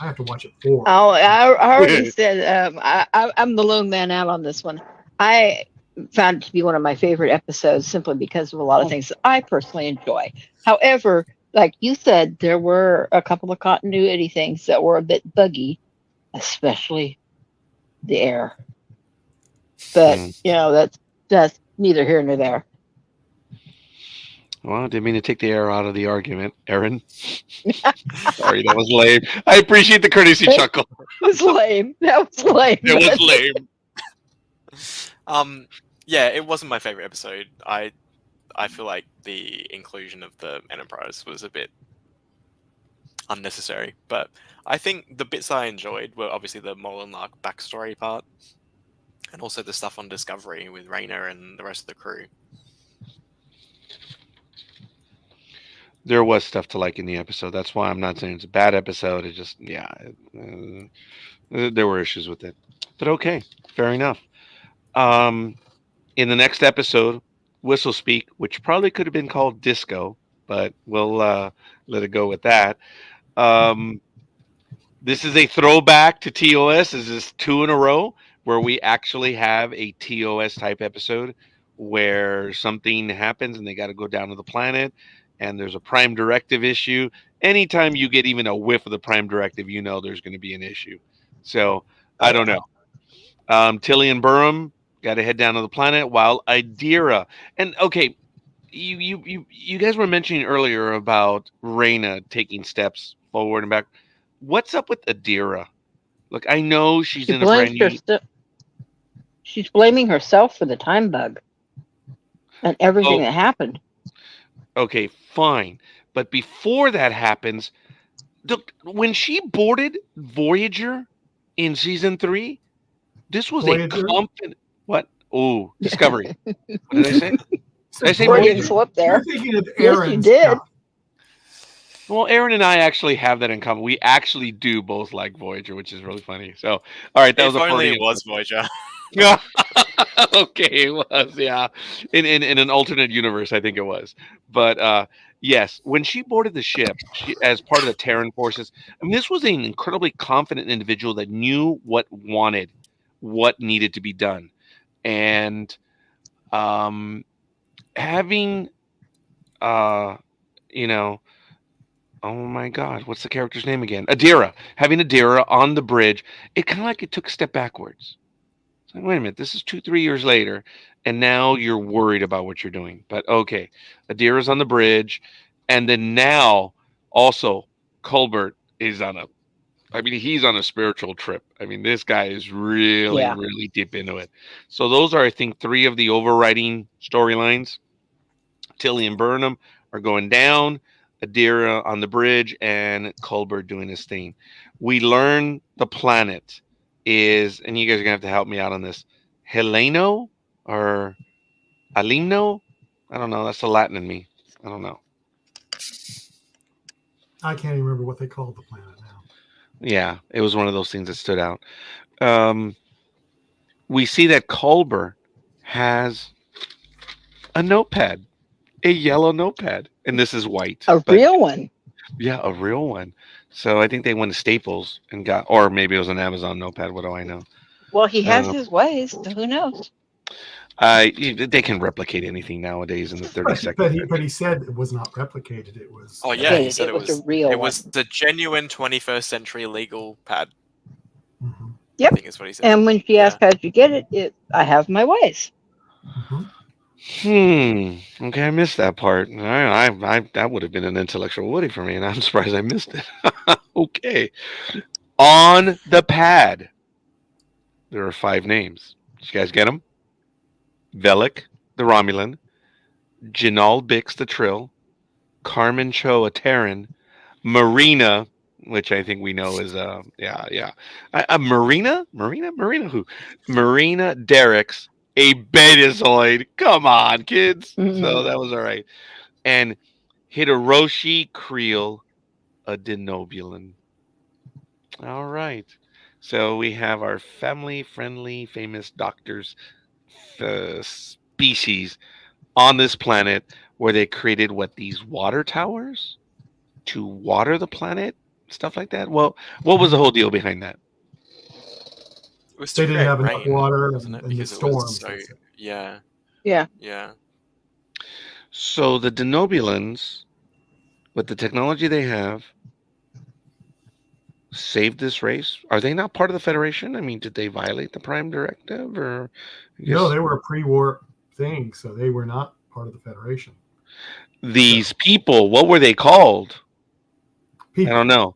I have to watch it 4. Oh, I already said I'm the lone man out on this one. I found it to be one of my favorite episodes simply because of a lot of things that I personally enjoy. However, like you said, there were a couple of continuity things that were a bit buggy, especially the air. But that's neither here nor there. Well, I didn't mean to take the air out of the argument, Aaron. Sorry, that was lame. I appreciate the courtesy chuckle. It was lame. That was lame. It was lame. Yeah, it wasn't my favorite episode. I feel like the inclusion of the Enterprise was a bit unnecessary, but I think the bits I enjoyed were obviously the Molan Lark backstory part, and also the stuff on Discovery with Rayna and the rest of the crew. There was stuff to like in the episode. That's why I'm not saying it's a bad episode. It just, there were issues with it. But okay, fair enough. In the next episode, Whistle Speak, which probably could have been called Disco, but we'll let it go with that. This is a throwback to TOS. This is 2 in a row where we actually have a TOS type episode where something happens and they got to go down to the planet and there's a Prime Directive issue. Anytime you get even a whiff of the Prime Directive, there's going to be an issue. So I don't know. Tilly and Burham got to head down to the planet while Idira. And okay, you guys were mentioning earlier about Rayna taking steps forward and back. What's up with Idira? Look, I know she's She in a brand blames new. she's blaming herself for the time bug and everything Oh, that happened. okay, fine. But before that happens, look, when she boarded Voyager in season 3, this was a Voyager. confident. What? Oh, Discovery. What did I say? So Did I say Freudian Voyager? slip You're there. thinking of Yes, you Aaron's did. stuff. Well, Aaron and I actually have that in common. We actually do both like Voyager, which is really funny. So, all right, that was If a only it Freudian was slip. Voyager. Okay, it was, yeah. In an alternate universe, I think it was. But yes, when she boarded the ship, as part of the Terran forces, I mean, this was an incredibly confident individual that knew what needed to be done, and having, uh, you know, oh my God, what's the character's name again? Adira. Having Adira on the bridge, it kind of like it took a step backwards. It's like, wait a minute, this is 2, 3 years later, and now you're worried about what you're doing. But okay, Adira's on the bridge, and then now also Colbert is on a. I mean, he's on a spiritual trip. I mean, this guy is really, Yeah. really deep into it. So those are, I think, 3 of the overriding storylines. Tilly and Burnham are going down, Adira on the bridge, and Colbert doing his thing. We learn the planet is, and you guys are gonna have to help me out on this, Heleno or Alimno? I don't know. That's the Latin in me. I don't know. I can't even remember what they called the planet now. Yeah, it was one of those things that stood out. Um, we see that Colbert has a notepad, a yellow notepad, and this is white. A but real one. Yeah, a real one. So I think they went to Staples and got, or maybe it was an Amazon notepad. What do I know? Well, he has Uh, his ways, so who knows? they can replicate anything nowadays in the 30 But, seconds. but he said it was not replicated. It was. Oh yeah, he It said it was was. a real It one. was the genuine 21st century legal pad. Mhm, I think is what he said. And when she asked how'd you get it, I have my ways. mhm. Okay, I missed that part. That would have been an intellectual Woody for me, and I'm surprised I missed it. Okay, on the pad, there are 5 names. Did you guys get them? Velik, the Romulan, Janal Bix, the Trill, Carmen Cho, a Terran, Marina, which I think we know is Marina who? Marina Derricks, a Betazoid. Come on, kids. So that was all right. And Hideroshi Creel, a Denobulan. All right. So we have our family-friendly, famous doctors species on this planet where they created these water towers to water the planet, stuff like that. Well, what was the whole deal behind that? It was They to didn't create have enough rain, water wasn't it? and the Because it was storms. so they said. yeah, Yeah. yeah. So the Denobulans, with the technology they have, saved this race. Are they not part of the Federation? I mean, did they violate the Prime Directive, or? I No, guess they were a pre-war thing, so they were not part of the Federation. these people, what were they called? People. I don't know.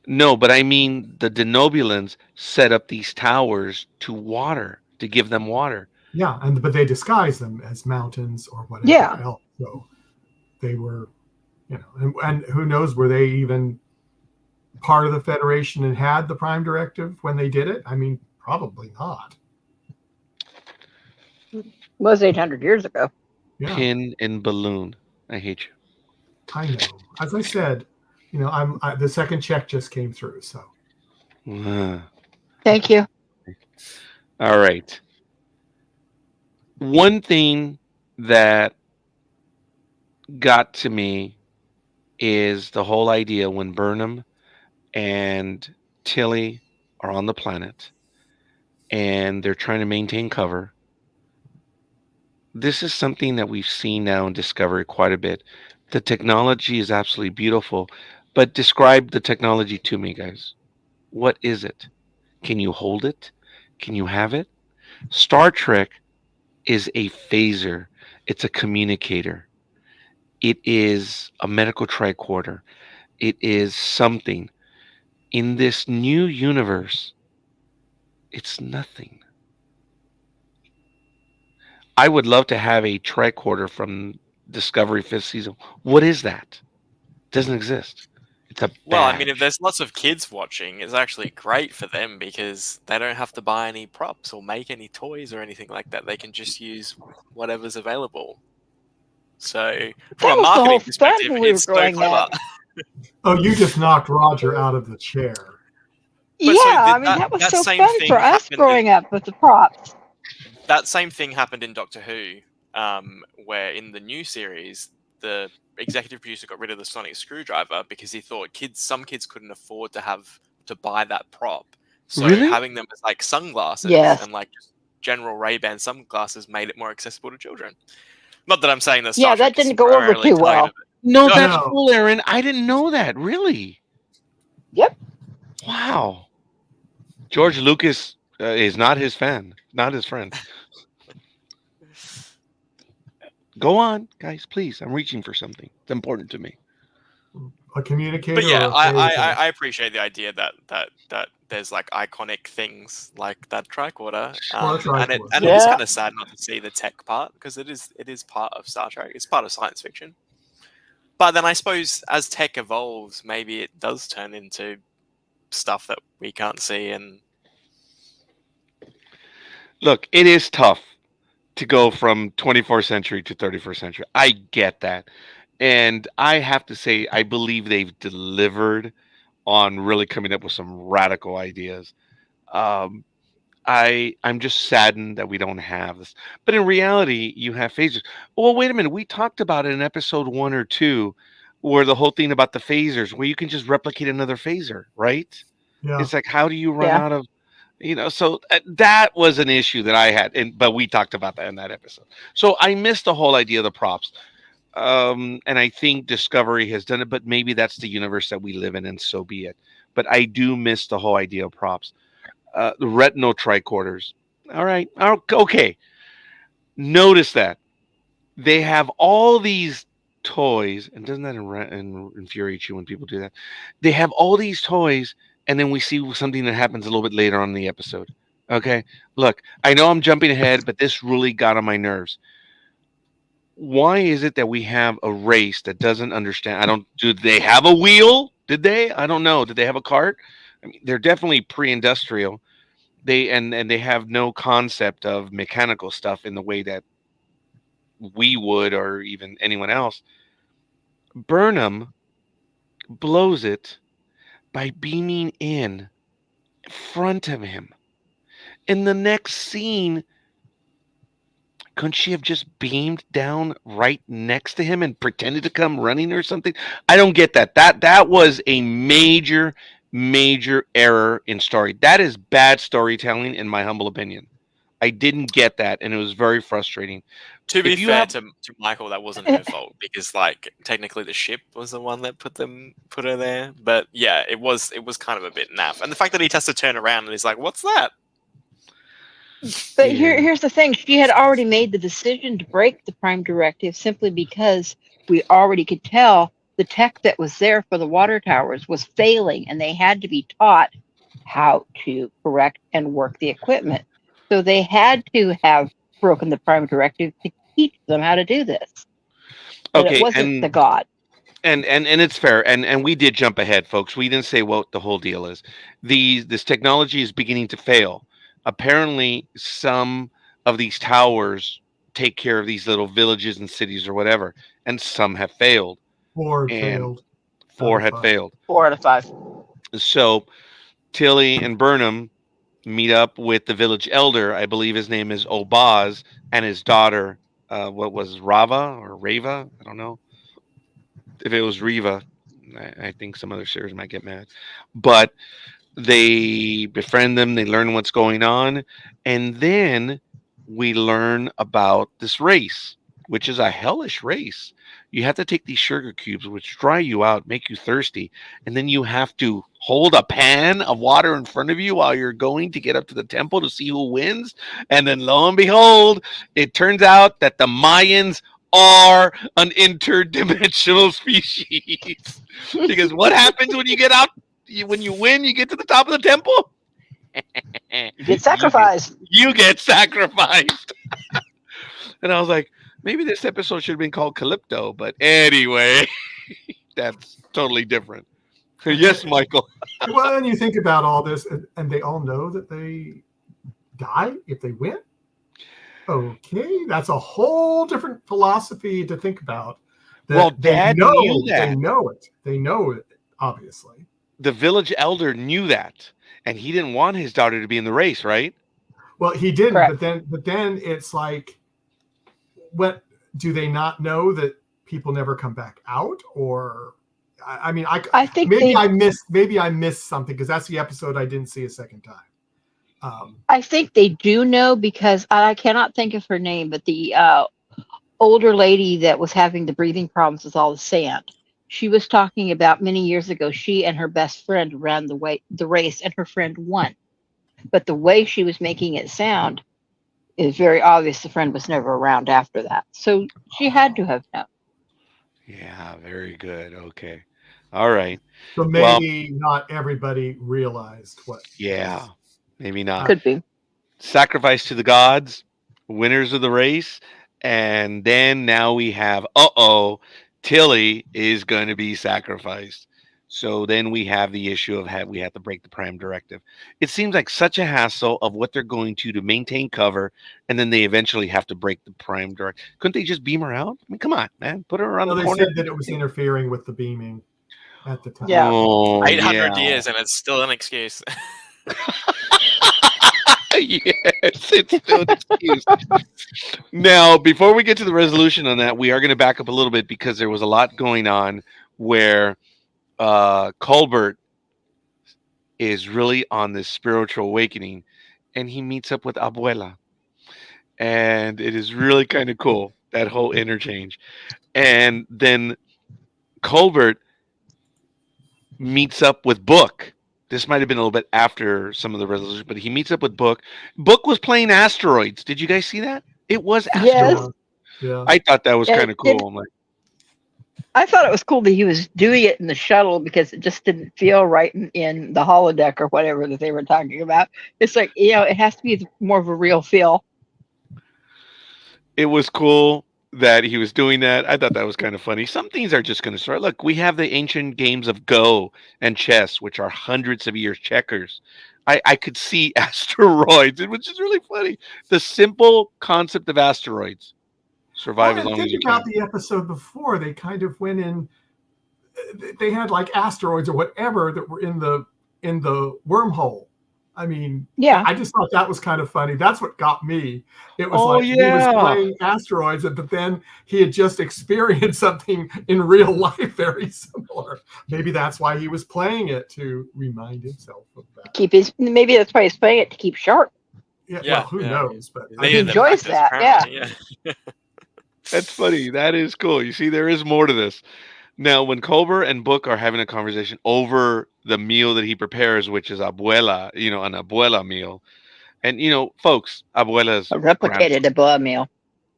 No, but I mean the Denobulans set up these towers to water, to give them water. Yeah, but they disguised them as mountains or whatever Yeah. else. So they were, and who knows, were they even part of the Federation and had the Prime Directive when they did it? I mean, probably not. Was 800 years ago. Yeah, Pin and balloon. I hate you. I know. As I said, the second check just came through, so. Thank you. All right. One thing that got to me is the whole idea when Burnham and Tilly are on the planet and they're trying to maintain cover. This is something that we've seen now in Discovery quite a bit. The technology is absolutely beautiful, but describe the technology to me, guys. What is it? Can you hold it? Can you have it? Star Trek is a phaser. It's a communicator. It is a medical tricorder. It is something. In this new universe, It's nothing. I would love to have a tricorder from Discovery 5th season. What is that? Doesn't exist. It's a Well, I mean, if badge. there's lots of kids watching, it's actually great for them because they don't have to buy any props or make any toys or anything like that. They can just use whatever's available. So, from That a was the whole marketing fun perspective, when we were it's so growing clever. up. Oh, you just knocked Roger out of the chair. But so Yeah, I did mean that was that so same fun thing for us happened growing in up with the props. that same thing happened in Doctor Who, where in the new series, the executive producer got rid of the sonic screwdriver because he thought some kids couldn't afford to buy that prop. So Really? having them as like sunglasses Yes. and like just general Ray-Ban sunglasses made it more accessible to children. Not that I'm saying that Yeah, Star Trek that is didn't go over primarily too tied well. with it. No, No, that's no. cool, Aaron. I didn't know that. Really? Yep. Wow. George Lucas is not his fan, not his friend. Go on, guys, please. I'm reaching for something. It's important to me. A communicator But yeah, or a phaser? I appreciate the idea that there's like iconic things like that tricorder, Or a and tricorder. it is Yeah. kind of sad not to see the tech part because it is part of Star Trek. It's part of science fiction. But then I suppose as tech evolves, maybe it does turn into stuff that we can't see. And Look, it is tough to go from 24th century to 31st century. I get that. And I have to say, I believe they've delivered on really coming up with some radical ideas. Um, I'm just saddened that we don't have this. But in reality, you have phasers. Well, wait a minute. We talked about it in episode 1 or 2, where the whole thing about the phasers, where you can just replicate another phaser, right? Yeah. It's like, how do you run Yeah. out of, So that was an issue that I had, but we talked about that in that episode. So I missed the whole idea of the props. And I think Discovery has done it, but maybe that's the universe that we live in, and so be it. But I do miss the whole idea of props. The retinal tricorders. All right. Okay. Notice that they have all these toys, and doesn't that infuriate you when people do that? They have all these toys, and then we see something that happens a little bit later on in the episode. Okay. Look, I know I'm jumping ahead, but this really got on my nerves. Why is it that we have a race that doesn't understand? Do they have a wheel? Did they? I don't know. Did they have a cart? I mean, they're definitely pre-industrial. And they have no concept of mechanical stuff in the way that we would, or even anyone else. Burnham blows it by beaming in front of him. In the next scene, couldn't she have just beamed down right next to him and pretended to come running or something? I don't get that. That was a major error in story. That is bad storytelling, in my humble opinion. I didn't get that, and it was very frustrating. to be If you fair have- to Michael, that wasn't her fault because like technically the ship was the one that put her there. But yeah, it was kind of a bit naff. And the fact that he has to turn around and he's like, "What's that?" But Yeah. here's the thing. She had already made the decision to break the Prime Directive simply because we already could tell the tech that was there for the water towers was failing, and they had to be taught how to correct and work the equipment. So they had to have broken the Prime Directive to teach them how to do this. But Okay, it wasn't the god. and it's fair, and we did jump ahead, folks. We didn't say what the whole deal is. This technology is beginning to fail. Apparently, some of these towers take care of these little villages and cities or whatever, and some have failed. Ford And failed. 4 Out of had 5. failed. 4 out of 5. So Tilly and Burnham meet up with the village elder. I believe his name is Obaz, and his daughter, what was Rava or Rava? I don't know. If it was Riva, I think some other series might get mad. But they befriend them, they learn what's going on, and then we learn about this race, which is a hellish race. You have to take these sugar cubes, which dry you out, make you thirsty, and then you have to hold a pan of water in front of you while you're going to get up to the temple to see who wins. And then lo and behold, it turns out that the Mayans are an interdimensional species. Because what happens when you get out? When you win, you get to the top of the temple. You get sacrificed. You get sacrificed. And I was like, maybe this episode should have been called Calypto, but anyway, that's totally different. Yes, Michael. Well, and you think about all this, and they all know that they die if they win. Okay, that's a whole different philosophy to think about. Well, Dad knew that. They know it. They know it, obviously. The village elder knew that, and he didn't want his daughter to be in the race, right? Well, he didn't, Correct. but then it's like, what do they not know that people never come back out? Or I mean, I think maybe they, I missed something, because that's the episode I didn't see a second time. I think they do know, because I cannot think of her name, but the older lady that was having the breathing problems with all the sand. She was talking about many years ago. She and her best friend ran the race, and her friend won. But the way she was making it sound is very obvious. The friend was never around after that, so she had to have known. Yeah, very good. Okay. All right. So Well, maybe not everybody realized what. yeah, maybe not. Could be. Sacrifice to the gods, winners of the race, and then now we have Tilly is going to be sacrificed. So then we have the issue of we have to break the Prime Directive. It seems like such a hassle of what they're going to maintain cover, and then they eventually have to break the Prime Directive. Couldn't they just beam her out? I mean, come on, man, put her around Well, the they corner. said that it was interfering with the beaming at the time. Yeah. Oh, 800 yeah. years, and it's still an excuse. Yes, it's still an excuse. Now, before we get to the resolution on that, we are going to back up a little bit, because there was a lot going on where Colbert is really on this spiritual awakening, and he meets up with Abuela, and it is really kind of cool, that whole interchange. And then Colbert meets up with Book. This might have been a little bit after some of the resolution, but he meets up with Book. Book was playing Asteroids. Did you guys see that? It was Yes. Asteroids. Yeah. I thought that was Yeah, kind of cool. I'm like, I thought it was cool that he was doing it in the shuttle, because it just didn't feel right in the holodeck or whatever that they were talking about. It's like, it has to be more of a real feel. it was cool that he was doing that. I thought that was kind of funny. Some things are just going to start. Look, we have the ancient games of Go and chess, which are hundreds of years checkers. I could see asteroids, which is really funny. The simple concept of asteroids. Survive as Well, long as you think about can. the episode before. They kind of went in. They had like asteroids or whatever that were in the wormhole. I mean, Yeah. I just thought that was kind of funny. That's what got me. It was Oh, like he was yeah. playing asteroids, but then he had just experienced something in real life very similar. Maybe that's why he was playing it, to remind himself of that. Maybe that's why he's playing it, to keep sharp. Yeah, Yeah, well, who yeah. knows? But He I He needed think the enjoys practice, that, apparently, yeah. That's funny. That is cool. You see, there is more to this. Now, when Colbert and Book are having a conversation over the meal that he prepares, which is abuela, an abuela meal. And, folks, abuela's A replicated above meal.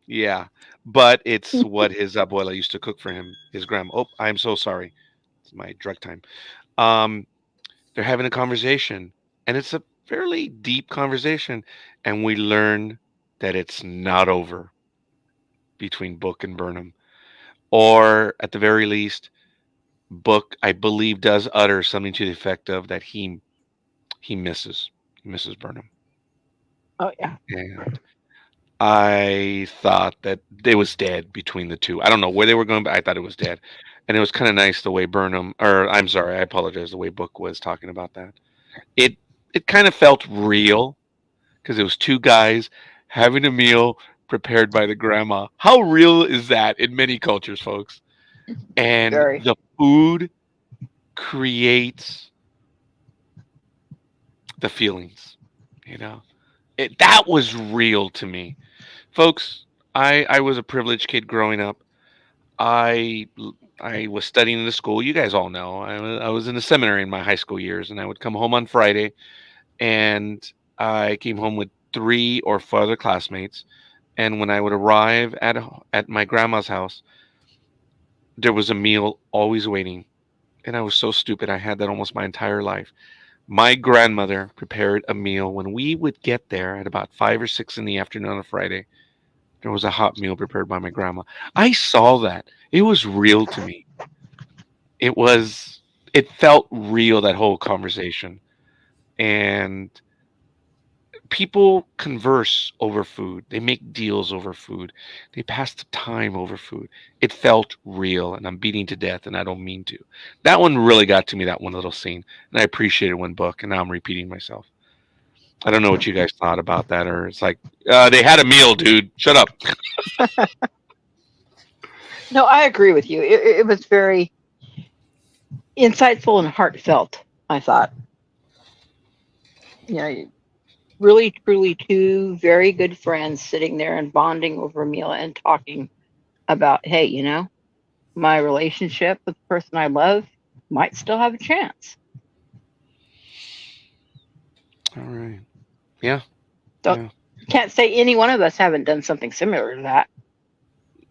yeah, but it's what his abuela used to cook for him, his grandma. Oh, I'm so sorry. It's my drug time. They're having a conversation, and it's a fairly deep conversation, and we learn that it's not over between Book and Burnham. Or at the very least, Book, I believe, does utter something to the effect of that he misses Burnham. Oh, yeah. And I thought that it was dead between the two. I don't know where they were going, but I thought it was dead. And it was kind of nice the way I'm sorry, I apologize, the way Book was talking about that. It kind of felt real, because it was two guys having a meal prepared by the grandma. How real is that in many cultures, folks? And Very. the food creates the feelings, that was real to me, folks. I was a privileged kid growing up. I was studying in the school. You guys all know I was in the seminary in my high school years, and I would come home on Friday, and I came home with 3 or 4 other classmates. And when I would arrive at my grandma's house, there was a meal always waiting. And I was so stupid. I had that almost my entire life. My grandmother prepared a meal when we would get there at about 5 or 6 in the afternoon on a Friday. There was a hot meal prepared by my grandma. I saw that. It was real to me. It was. It felt real, that whole conversation, and people converse over food. They make deals over food. They pass the time over food. It felt real, and I'm beating to death, and I don't mean to. That one really got to me. That one little scene, and I appreciated one book, and now I'm repeating myself. I don't know what you guys thought about that, or it's like they had a meal, dude. Shut up. No, I agree with you. It was very insightful and heartfelt, I thought. You know, really, truly two very good friends sitting there and bonding over a meal and talking about, hey, my relationship with the person I love might still have a chance. All right. Yeah. Don't Yeah. Can't say any one of us haven't done something similar to that.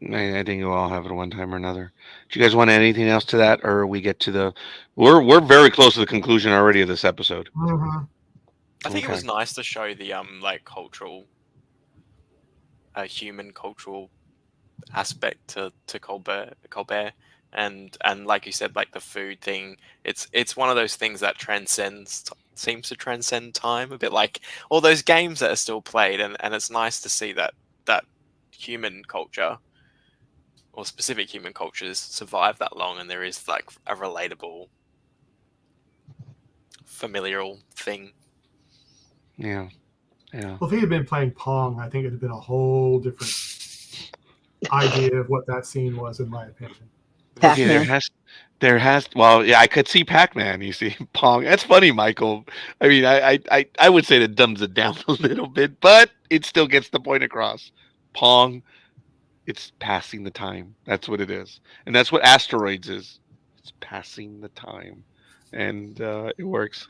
I think we'll all have it one time or another. Do you guys want anything else to that, or we get to the? We're very close to the conclusion already of this episode. Mhm. I think it was Okay. nice to show the like cultural, human cultural aspect to Colbert, and like you said, like the food thing. It's one of those things that seems to transcend time a bit, like all those games that are still played, and it's nice to see that human culture or specific human cultures survive that long, and there is like a relatable, familial thing. Yeah. Yeah. Well, if he had been playing Pong, I think it'd have been a whole different idea of what that scene was, in my opinion. Okay, Pac-Man. there has. Well, yeah, I could see Pac-Man. You see, Pong. That's funny, Michael. I mean, I would say that dumbs it down a little bit, but it still gets the point across. Pong, it's passing the time. That's what it is, and that's what asteroids is. It's passing the time, and it works.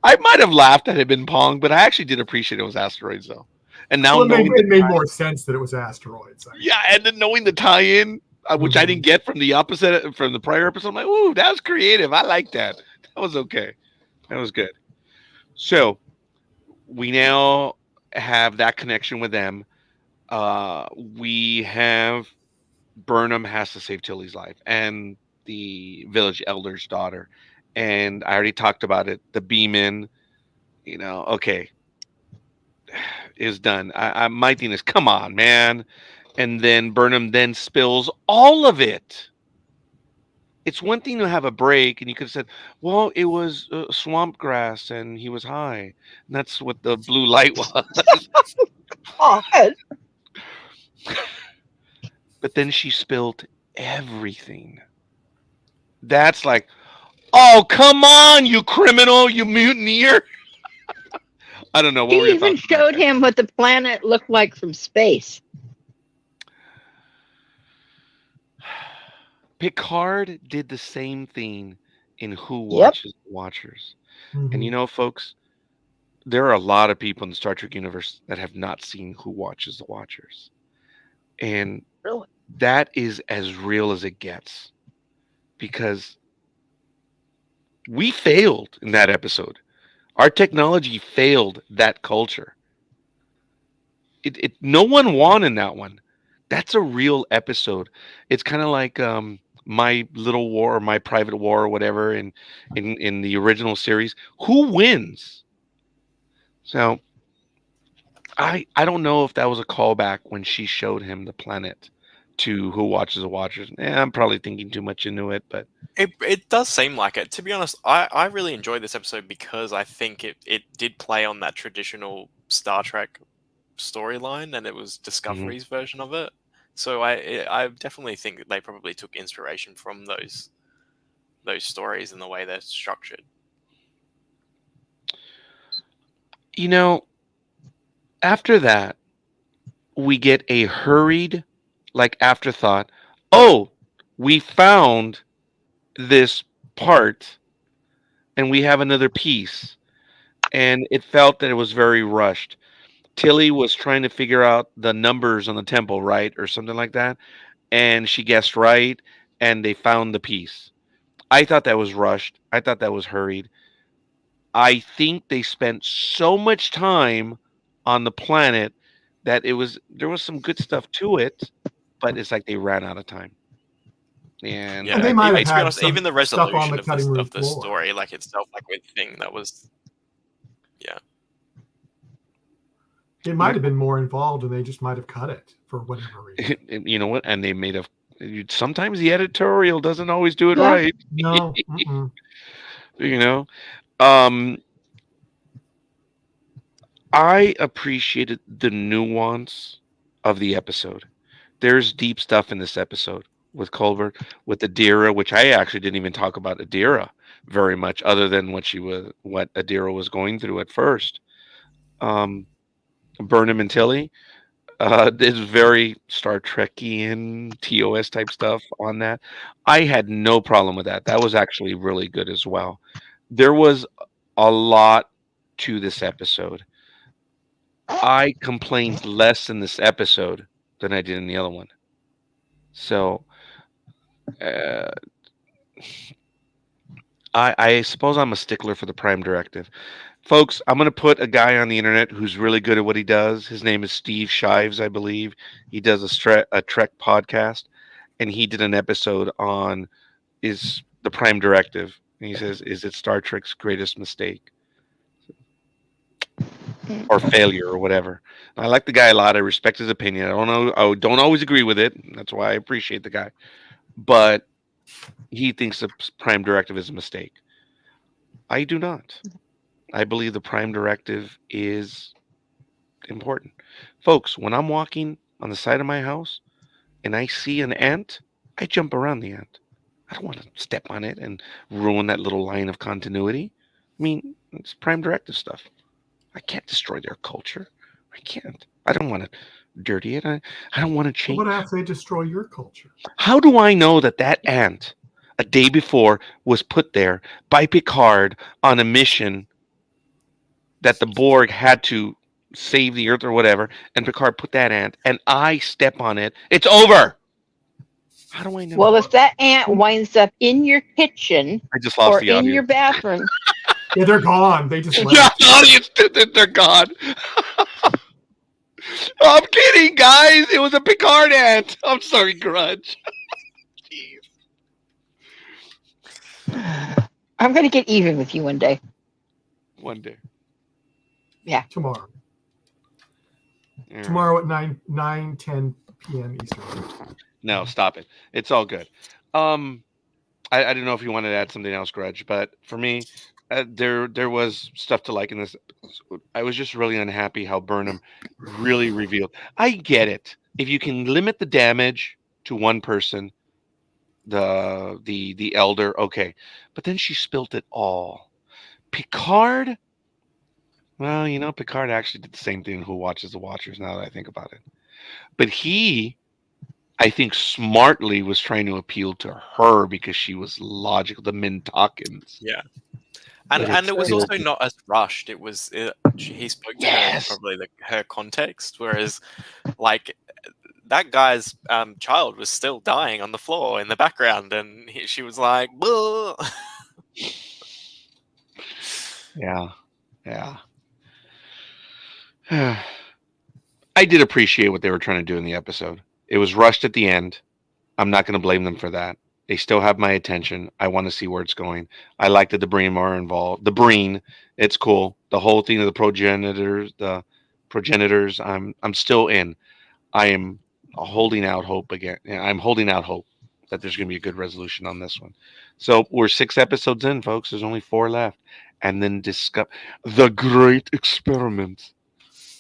I might have laughed had it been Pong, but I actually did appreciate it was asteroids though. And now Well, knowing it made more sense that it was asteroids. yeah, and then knowing the tie-in, which I Mhm. didn't get from the opposite from the prior episode, I'm like, ooh, that was creative. I like that. That was okay. That was good. So we now have that connection with them. We have Burnham has to save Tilly's life and the village elder's daughter. And I already talked about it. The Beeman, okay, is done. My thing is, come on, man. And then Burnham then spills all of it. It's one thing to have a break, and you could have said, "Well, it was swamp grass, and he was high." And that's what the blue light was. Oh, But then she spilled everything. That's like, oh, come on, you criminal, you mutineer. I don't know. What were she your even thoughts on showed that? him what the planet looked like from space. Picard did the same thing in Who Yep. Watches the Watchers. Mhm. And folks, there are a lot of people in the Star Trek universe that have not seen Who Watches the Watchers. And Really? that is as real as it gets because we failed in that episode. Our technology failed that culture. No one won in that one. That's a real episode. It's kind of like My Little War or My Private War or whatever in the original series. Who wins? So I don't know if that was a callback when she showed him the planet to Who Watches the Watchers. I'm probably thinking too much into it, but It does seem like it. To be honest, I really enjoyed this episode because I think it did play on that traditional Star Trek storyline, and it was Discovery's version of it. So I definitely think that they probably took inspiration from those stories and the way they're structured. After that, we get a hurried, like afterthought. Oh, we found this part and we have another piece. And it felt that it was very rushed. Tilly was trying to figure out the numbers on the temple, right? Or something like that. And she guessed right. And they found the piece. I thought that was rushed. I thought that was hurried. I think they spent so much time on the planet that there was some good stuff to it, but it's like they ran out of time. And And Yeah, they might have to be had honest, even some the stuff on resolution the of cutting room the floor. story, like itself, like with thing that was, yeah, It might have been more involved, and they just might have cut it for whatever reason. you know what? And they made a. Sometimes the editorial doesn't always do it Yeah. right. No. Mm-mm. You know, um, I appreciated the nuance of the episode. There's deep stuff in this episode with Culver, with Adira, which I actually didn't even talk about Adira very much, other than what Adira was going through at first. Um, Burnham and Tilly, is very Star Trekian TOS type stuff on that. I had no problem with that. That was actually really good as well. There was a lot to this episode. I complained less in this episode than I did in the other one. So uh, I suppose I'm a stickler for the Prime Directive. Folks, I'm going to put a guy on the internet who's really good at what he does. His name is Steve Shives, I believe. He does a Trek podcast, and he did an episode on is the Prime Directive. And he says, is it Star Trek's greatest mistake or failure or whatever? And I like the guy a lot. I respect his opinion. I don't always agree with it. That's why I appreciate the guy. But he thinks the Prime Directive is a mistake. I do not. I believe the Prime Directive is important. Folks, when I'm walking on the side of my house and I see an ant, I jump around the ant. I don't want to step on it and ruin that little line of continuity. I mean, it's Prime Directive stuff. I can't destroy their culture. I can't. I don't want to dirty it. I don't want to But change. what if they destroy your culture? How do I know that ant a day before was put there by Picard on a mission that the Borg had to save the Earth or whatever, and Picard put that ant, and I step on it? It's over. How do I know? Well, if that ant winds up in your kitchen I just lost or the in audience. your bathroom, Yeah, they're gone. They just Yeah, left. the audience, they're gone. I'm kidding, guys. It was a Picard ant. I'm sorry, Grudge. Jeez. I'm going to get even with you one day. One day. Tomorrow. All right. Tomorrow at 10 p.m. Eastern. No, stop it. It's all good. I don't know if you wanted to add something else, Grudge, but for me, there was stuff to like in this episode. I was just really unhappy how Burnham really revealed. I get it. If you can limit the damage to one person, the elder, okay, but then she spilt it all. Picard. Well, you know, Picard actually did the same thing. Who Watches the Watchers? Now that I think about it, but he, I think, smartly was trying to appeal to her because she was logical. The Mintakins. yeah. But And it was still- also not as rushed. It was he spoke to Yes. her probably her context, whereas like that guy's child was still dying on the floor in the background, and she was like, "Buh." Yeah. I did appreciate what they were trying to do in the episode. It was rushed at the end. I'm not going to blame them for that. They still have my attention. I want to see where it's going. I like that the Breen are involved. The Breen, it's cool. The whole thing of the progenitors. I'm still in. I am holding out hope again. I'm holding out hope that there's going to be a good resolution on this one. So we're 6 episodes in, folks. There's only 4 left, and then discuss the Great Experiment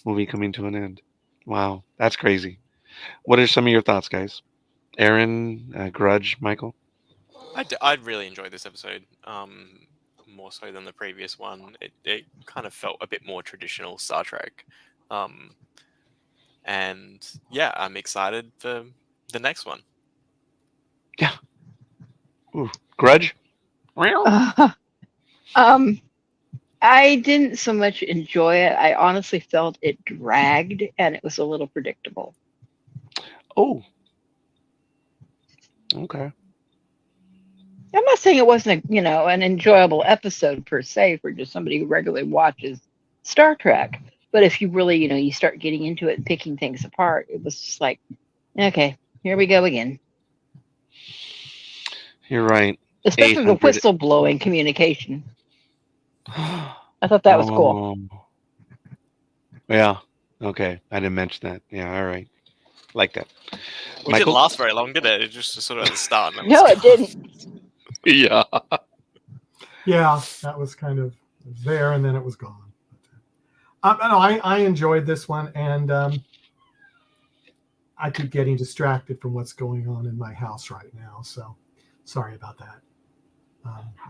will be coming to an end. Wow, that's crazy. What are some of your thoughts, guys? Aaron, Grudge, Michael? I really enjoyed this episode, more so than the previous one. It kind of felt a bit more traditional Star Trek, and yeah, I'm excited for the next one. Ooh, Grudge? I didn't so much enjoy it. I honestly felt it dragged and it was a little predictable. Oh. Okay. I'm not saying it wasn't an enjoyable episode per se for just somebody who regularly watches Star Trek. But if you really, you start getting into it and picking things apart, it was just like, okay, here we go again. You're right. Especially the 800. whistle blowing communication. I thought that was cool. Yeah. Okay. I didn't mention that. Yeah. All right. Like that. It Michael? didn't last very long, did it? It just sort of at the start. And then No, was it didn't. Yeah. Yeah, that was kind of there, and then it was gone. I enjoyed this one, and I keep getting distracted from what's going on in my house right now. So sorry about that.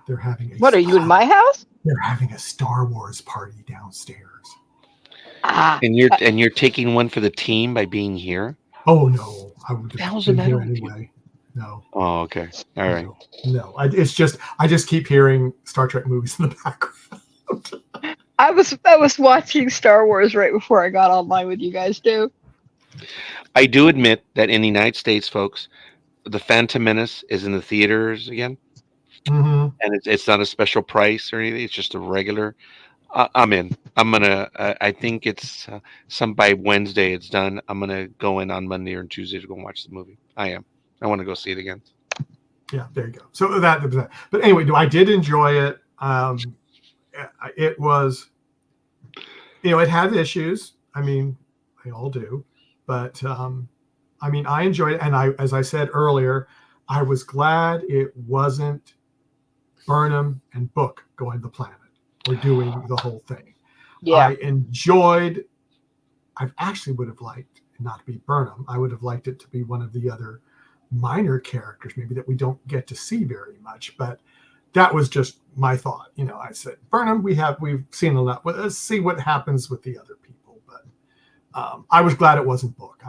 They're having a What, are you in my house? They're having a Star Wars party downstairs. Ah, And you're taking one for the team by being here? Oh no, I would The have hell's the been here matter with you? anyway. No. Oh, okay. All right. No, I just keep hearing Star Trek movies in the background. I was watching Star Wars right before I got online with you guys too. I do admit that in the United States, folks, the Phantom Menace is in the theaters again, Mm-hmm. and it's not a special price or anything. It's just a regular. I'm in. I'm gonna. I think it's some by Wednesday. It's done. I'm gonna go in on Monday or Tuesday to go and watch the movie. I am. I want to go see it again. Yeah, there you go. So that. But anyway, I did enjoy it. It was, it had issues. I mean, they all do. But I mean, I enjoyed it, and as I said earlier, I was glad it wasn't Burnham and Book going to the planet or doing the whole thing. Yeah. I enjoyed. I actually would have liked it not to be Burnham. I would have liked it to be one of the other minor characters, maybe that we don't get to see very much. But that was just my thought. I said Burnham. We've seen a lot. Well, let's see what happens with the other people. But I was glad it wasn't Book.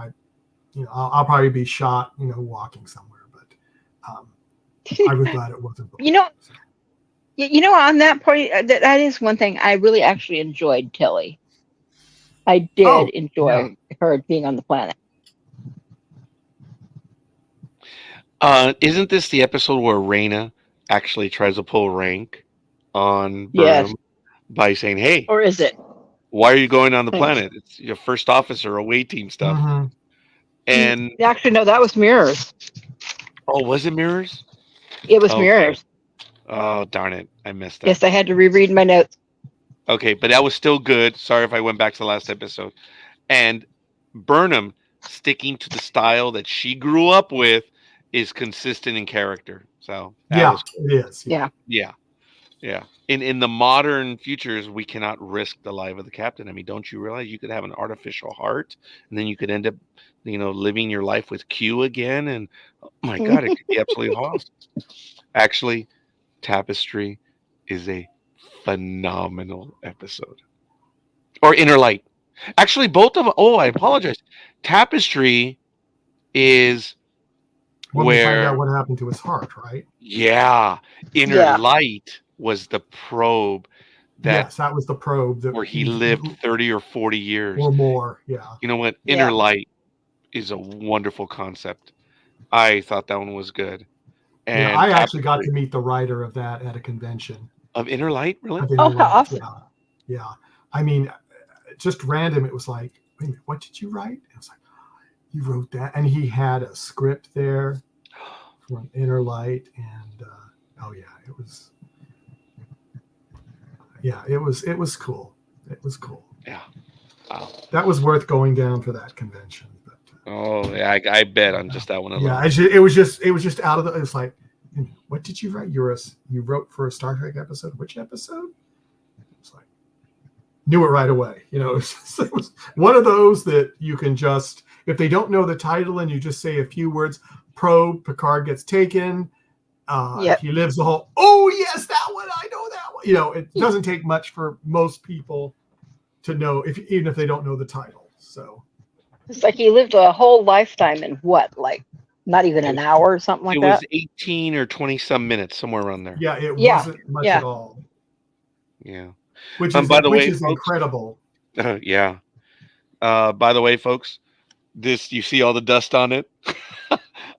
I'll probably be shot, walking somewhere. But I was glad it wasn't Book. On that point, that is one thing I really actually enjoyed Tilly. I did enjoy her being on the planet. Isn't this the episode where Raina actually tries to pull rank on Yes. Burnham by saying, "Hey, Or is it? why are you going on the Thanks. planet? It's your first officer away team stuff." Mhm. And Actually, no, that was Mirrors. was it Mirrors? It was Oh. Mirrors. Oh, darn it. I missed that. Yes, I had to reread my notes. Okay, but that was still good. Sorry if I went back to the last episode. And Burnham sticking to the style that she grew up with is consistent in character. So that Yeah, was it is. Yeah. Yeah. In the modern futures, we cannot risk the life of the captain. I mean, don't you realize you could have an artificial heart and then you could end up, living your life with Q again? And oh my God, it could be absolutely awesome. Actually, Tapestry is a phenomenal episode. Or Inner Light. Actually, both of them. Oh, I apologize. Tapestry is When we find where, out what happened to his heart, right? yeah, Inner Yeah. Light was the probe Yes, that was the probe that where he lived 30 or 40 years. or more. Yeah. You know what? Yeah. Inner Light is a wonderful concept. I thought that one was good. And I actually got Tapestry- to meet the writer of that at a convention. of Inner Light, really? I think Oh, it how was- awesome. Yeah. I mean, just random. It was like, wait a minute, what did you write? It was like, you wrote that, and he had a script there for an Inner Light, and it was. Yeah, it was cool. It was cool. Yeah. Wow. That was worth going down for that convention. But, Oh, yeah, I bet on just that one alone. yeah, it was just out of the. It was like, what did you write? You wrote for a Star Trek episode. Which episode? It was like, knew it right away. It was one of those that you can just, if they don't know the title and you just say a few words, probe, Picard gets taken. Yep. He lives the whole. Oh yes, that one. I know that one. It doesn't take much for most people to know, even if they don't know the title. So. It's like he lived a whole lifetime in what, like not even an hour or something like It that? was 18 or 20 some minutes, somewhere around there. Yeah, it Yeah, wasn't much yeah. at all, Yeah. which By the way, is folks- incredible. Yeah. By the way, folks, you see all the dust on it?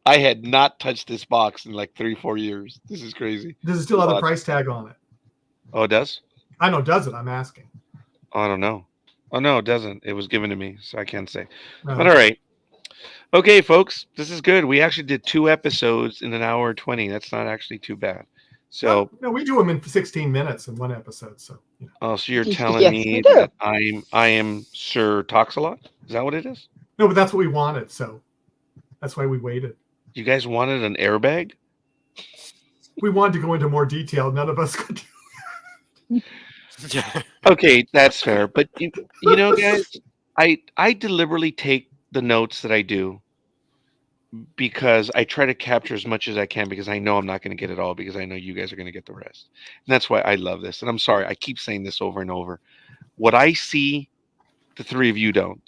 I had not touched this box in like 3-4 years. This is crazy. Does it still have the What? price tag on it? Oh, it does? I know, does it? I'm asking. Oh, I don't know. Oh no, it doesn't. It was given to me, so I can't say. No. But all right. Okay, folks, this is good. We actually did 2 episodes in an hour 20. That's not actually too bad. So, No, we do them in 16 minutes in one episode. So, you know. oh, so you're Yes, telling we me do. that I am Sir Talks a Lot? Is that what it is? No, but that's what we wanted. So that's why we waited. You guys wanted an airbag? We wanted to go into more detail. None of us could. Yeah. Okay, that's fair. But you know, guys, I deliberately take the notes that I do because I try to capture as much as I can because I know I'm not going to get it all because I know you guys are going to get the rest. And that's why I love this. And I'm sorry, I keep saying this over and over. What I see, the 3 of you don't.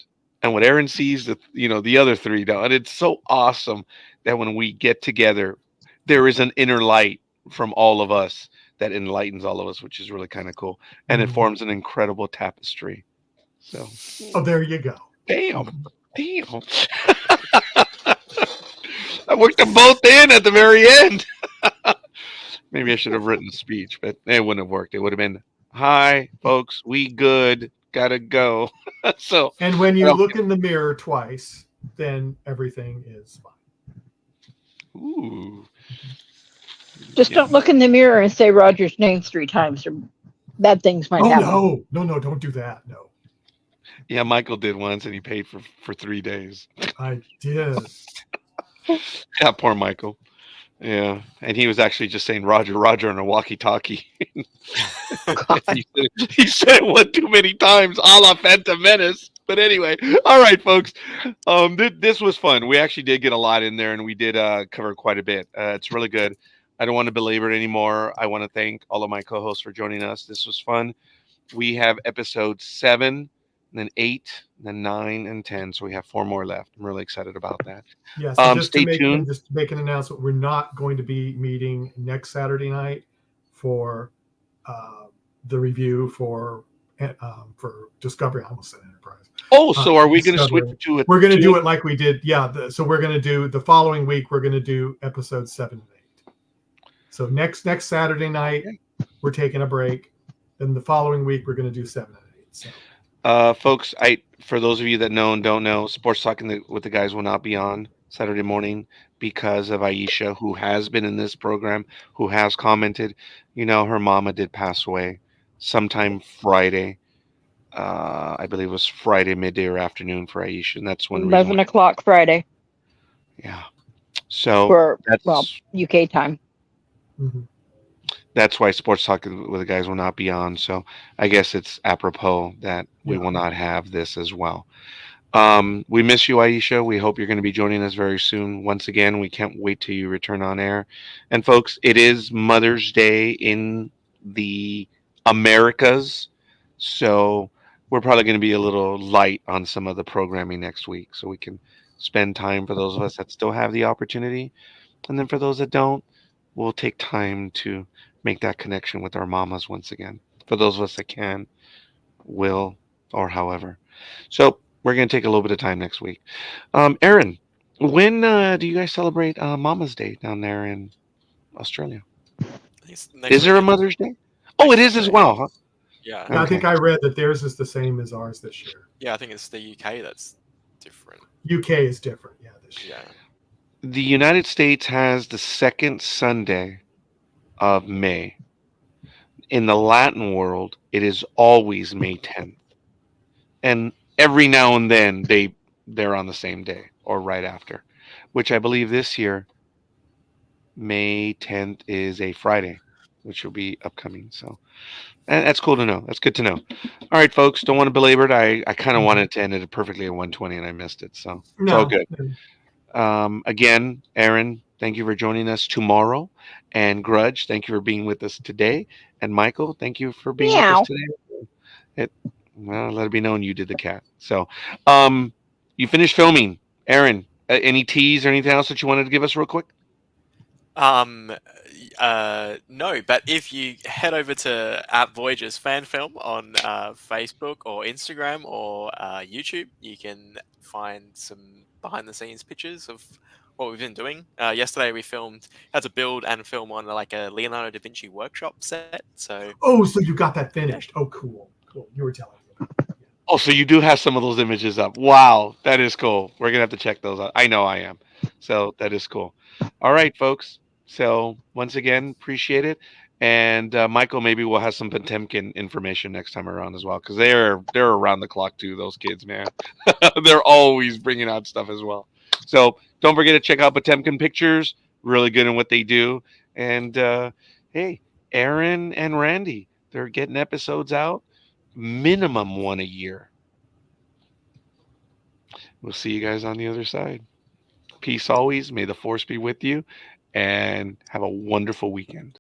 And what Aaron sees, the other 3 don't. And it's so awesome that when we get together, there is an inner light from all of us that enlightens all of us, which is really kind of cool. And it forms an incredible tapestry. So, Oh, there you go. damn. I worked them both in at the very end. Maybe I should have written a speech, but it wouldn't have worked. It would have been, "Hi, folks, we good, gotta go." So, And when you well, look in the mirror twice, then everything is fine. ooh, Just don't look in the mirror and say Roger's name 3 times, or bad things might Oh happen. no, don't do that. No, yeah, Michael did once, and he paid for 3 days. I did. Yeah, poor Michael. Yeah, and he was actually just saying Roger, Roger on a walkie-talkie. God. he said it one too many times, a la Phantom Menace. But anyway, all right, folks. This was fun. We actually did get a lot in there, and we did cover quite a bit. It's really good. I don't want to belabor it anymore. I want to thank all of my co-hosts for joining us. This was fun. We have episode 7, then 8, then 9, and 10. So we have 4 more left. I'm really excited about that. Yeah, so just Stay to tuned. make an announcement, we're not going to be meeting next Saturday night for the review for Discovery. I almost said Enterprise. Oh, so are we going to Discovery. switch to it? We're going to do it like we did. Yeah, so we're going to do the following week. We're going to do episode 7 and 8. So next Saturday night, we're taking a break. Then the following week, we're going to do 7 and 8. So. Folks, for those of you that know and don't know, Sports Talking with the Guys will not be on Saturday morning because of Aisha, who has been in this program, who has commented. Her mama did pass away sometime Friday. I believe it was Friday midday or afternoon for Aisha, and that's when 11 o'clock Friday. Yeah. So for that's UK time. Mm-hmm. That's why Sports Talking with the Guys will not be on. So I guess it's apropos that we will not have this as well. We miss you, Aisha. We hope you're going to be joining us very soon. Once again, we can't wait till you return on air. And folks, it is Mother's Day in the Americas. So we're probably going to be a little light on some of the programming next week so we can spend time for those of us that still have the opportunity. And then for those that don't, we'll take time to make that connection with our mamas once again. For those of us that can, will, or however. So we're going to take a little bit of time next week. Aaron, when do you guys celebrate Mama's Day down there in Australia? Is there a Mother's Day? Oh, it is as well, huh? Yeah. I think I read that theirs is the same as ours this year. Yeah, I think it's the UK that's different. UK is different, yeah, this year. Yeah. The United States has the second Sunday of May. In the Latin world, it is always May 10th. And every now and then they're on the same day or right after, which I believe this year May 10th is a Friday, which will be upcoming. So and that's cool to know. That's good to know. All right, folks, don't want to belabor it. I kind of wanted to end it perfectly at 120 and I missed it. So it's all good. Again, Aaron, thank you for joining us tomorrow. And Grudge, thank you for being with us today. And Michael, thank you for being with us today. Well, let it be known you did the cat. So you finished filming. Aaron, any tease or anything else that you wanted to give us real quick? No, but if you head over to @Voyagers Fan Film on Facebook or Instagram or YouTube, you can find some behind the scenes pictures of what we've been doing. Yesterday we had to build and film on like a Leonardo da Vinci workshop set. So Oh, so you got that finished? Oh, cool. You were telling me. Oh, so you do have some of those images up. Wow, that is cool. We're gonna have to check those out. I know I am. So that is cool. All right, folks. So once again, appreciate it. And Michael, maybe we'll have some Potemkin information next time around as well, because they're around the clock too. Those kids, man, they're always bringing out stuff as well. So don't forget to check out Potemkin Pictures. Really good in what they do. And hey, Aaron and Randy, they're getting episodes out, minimum one a year. We'll see you guys on the other side. Peace always. May the force be with you, and have a wonderful weekend.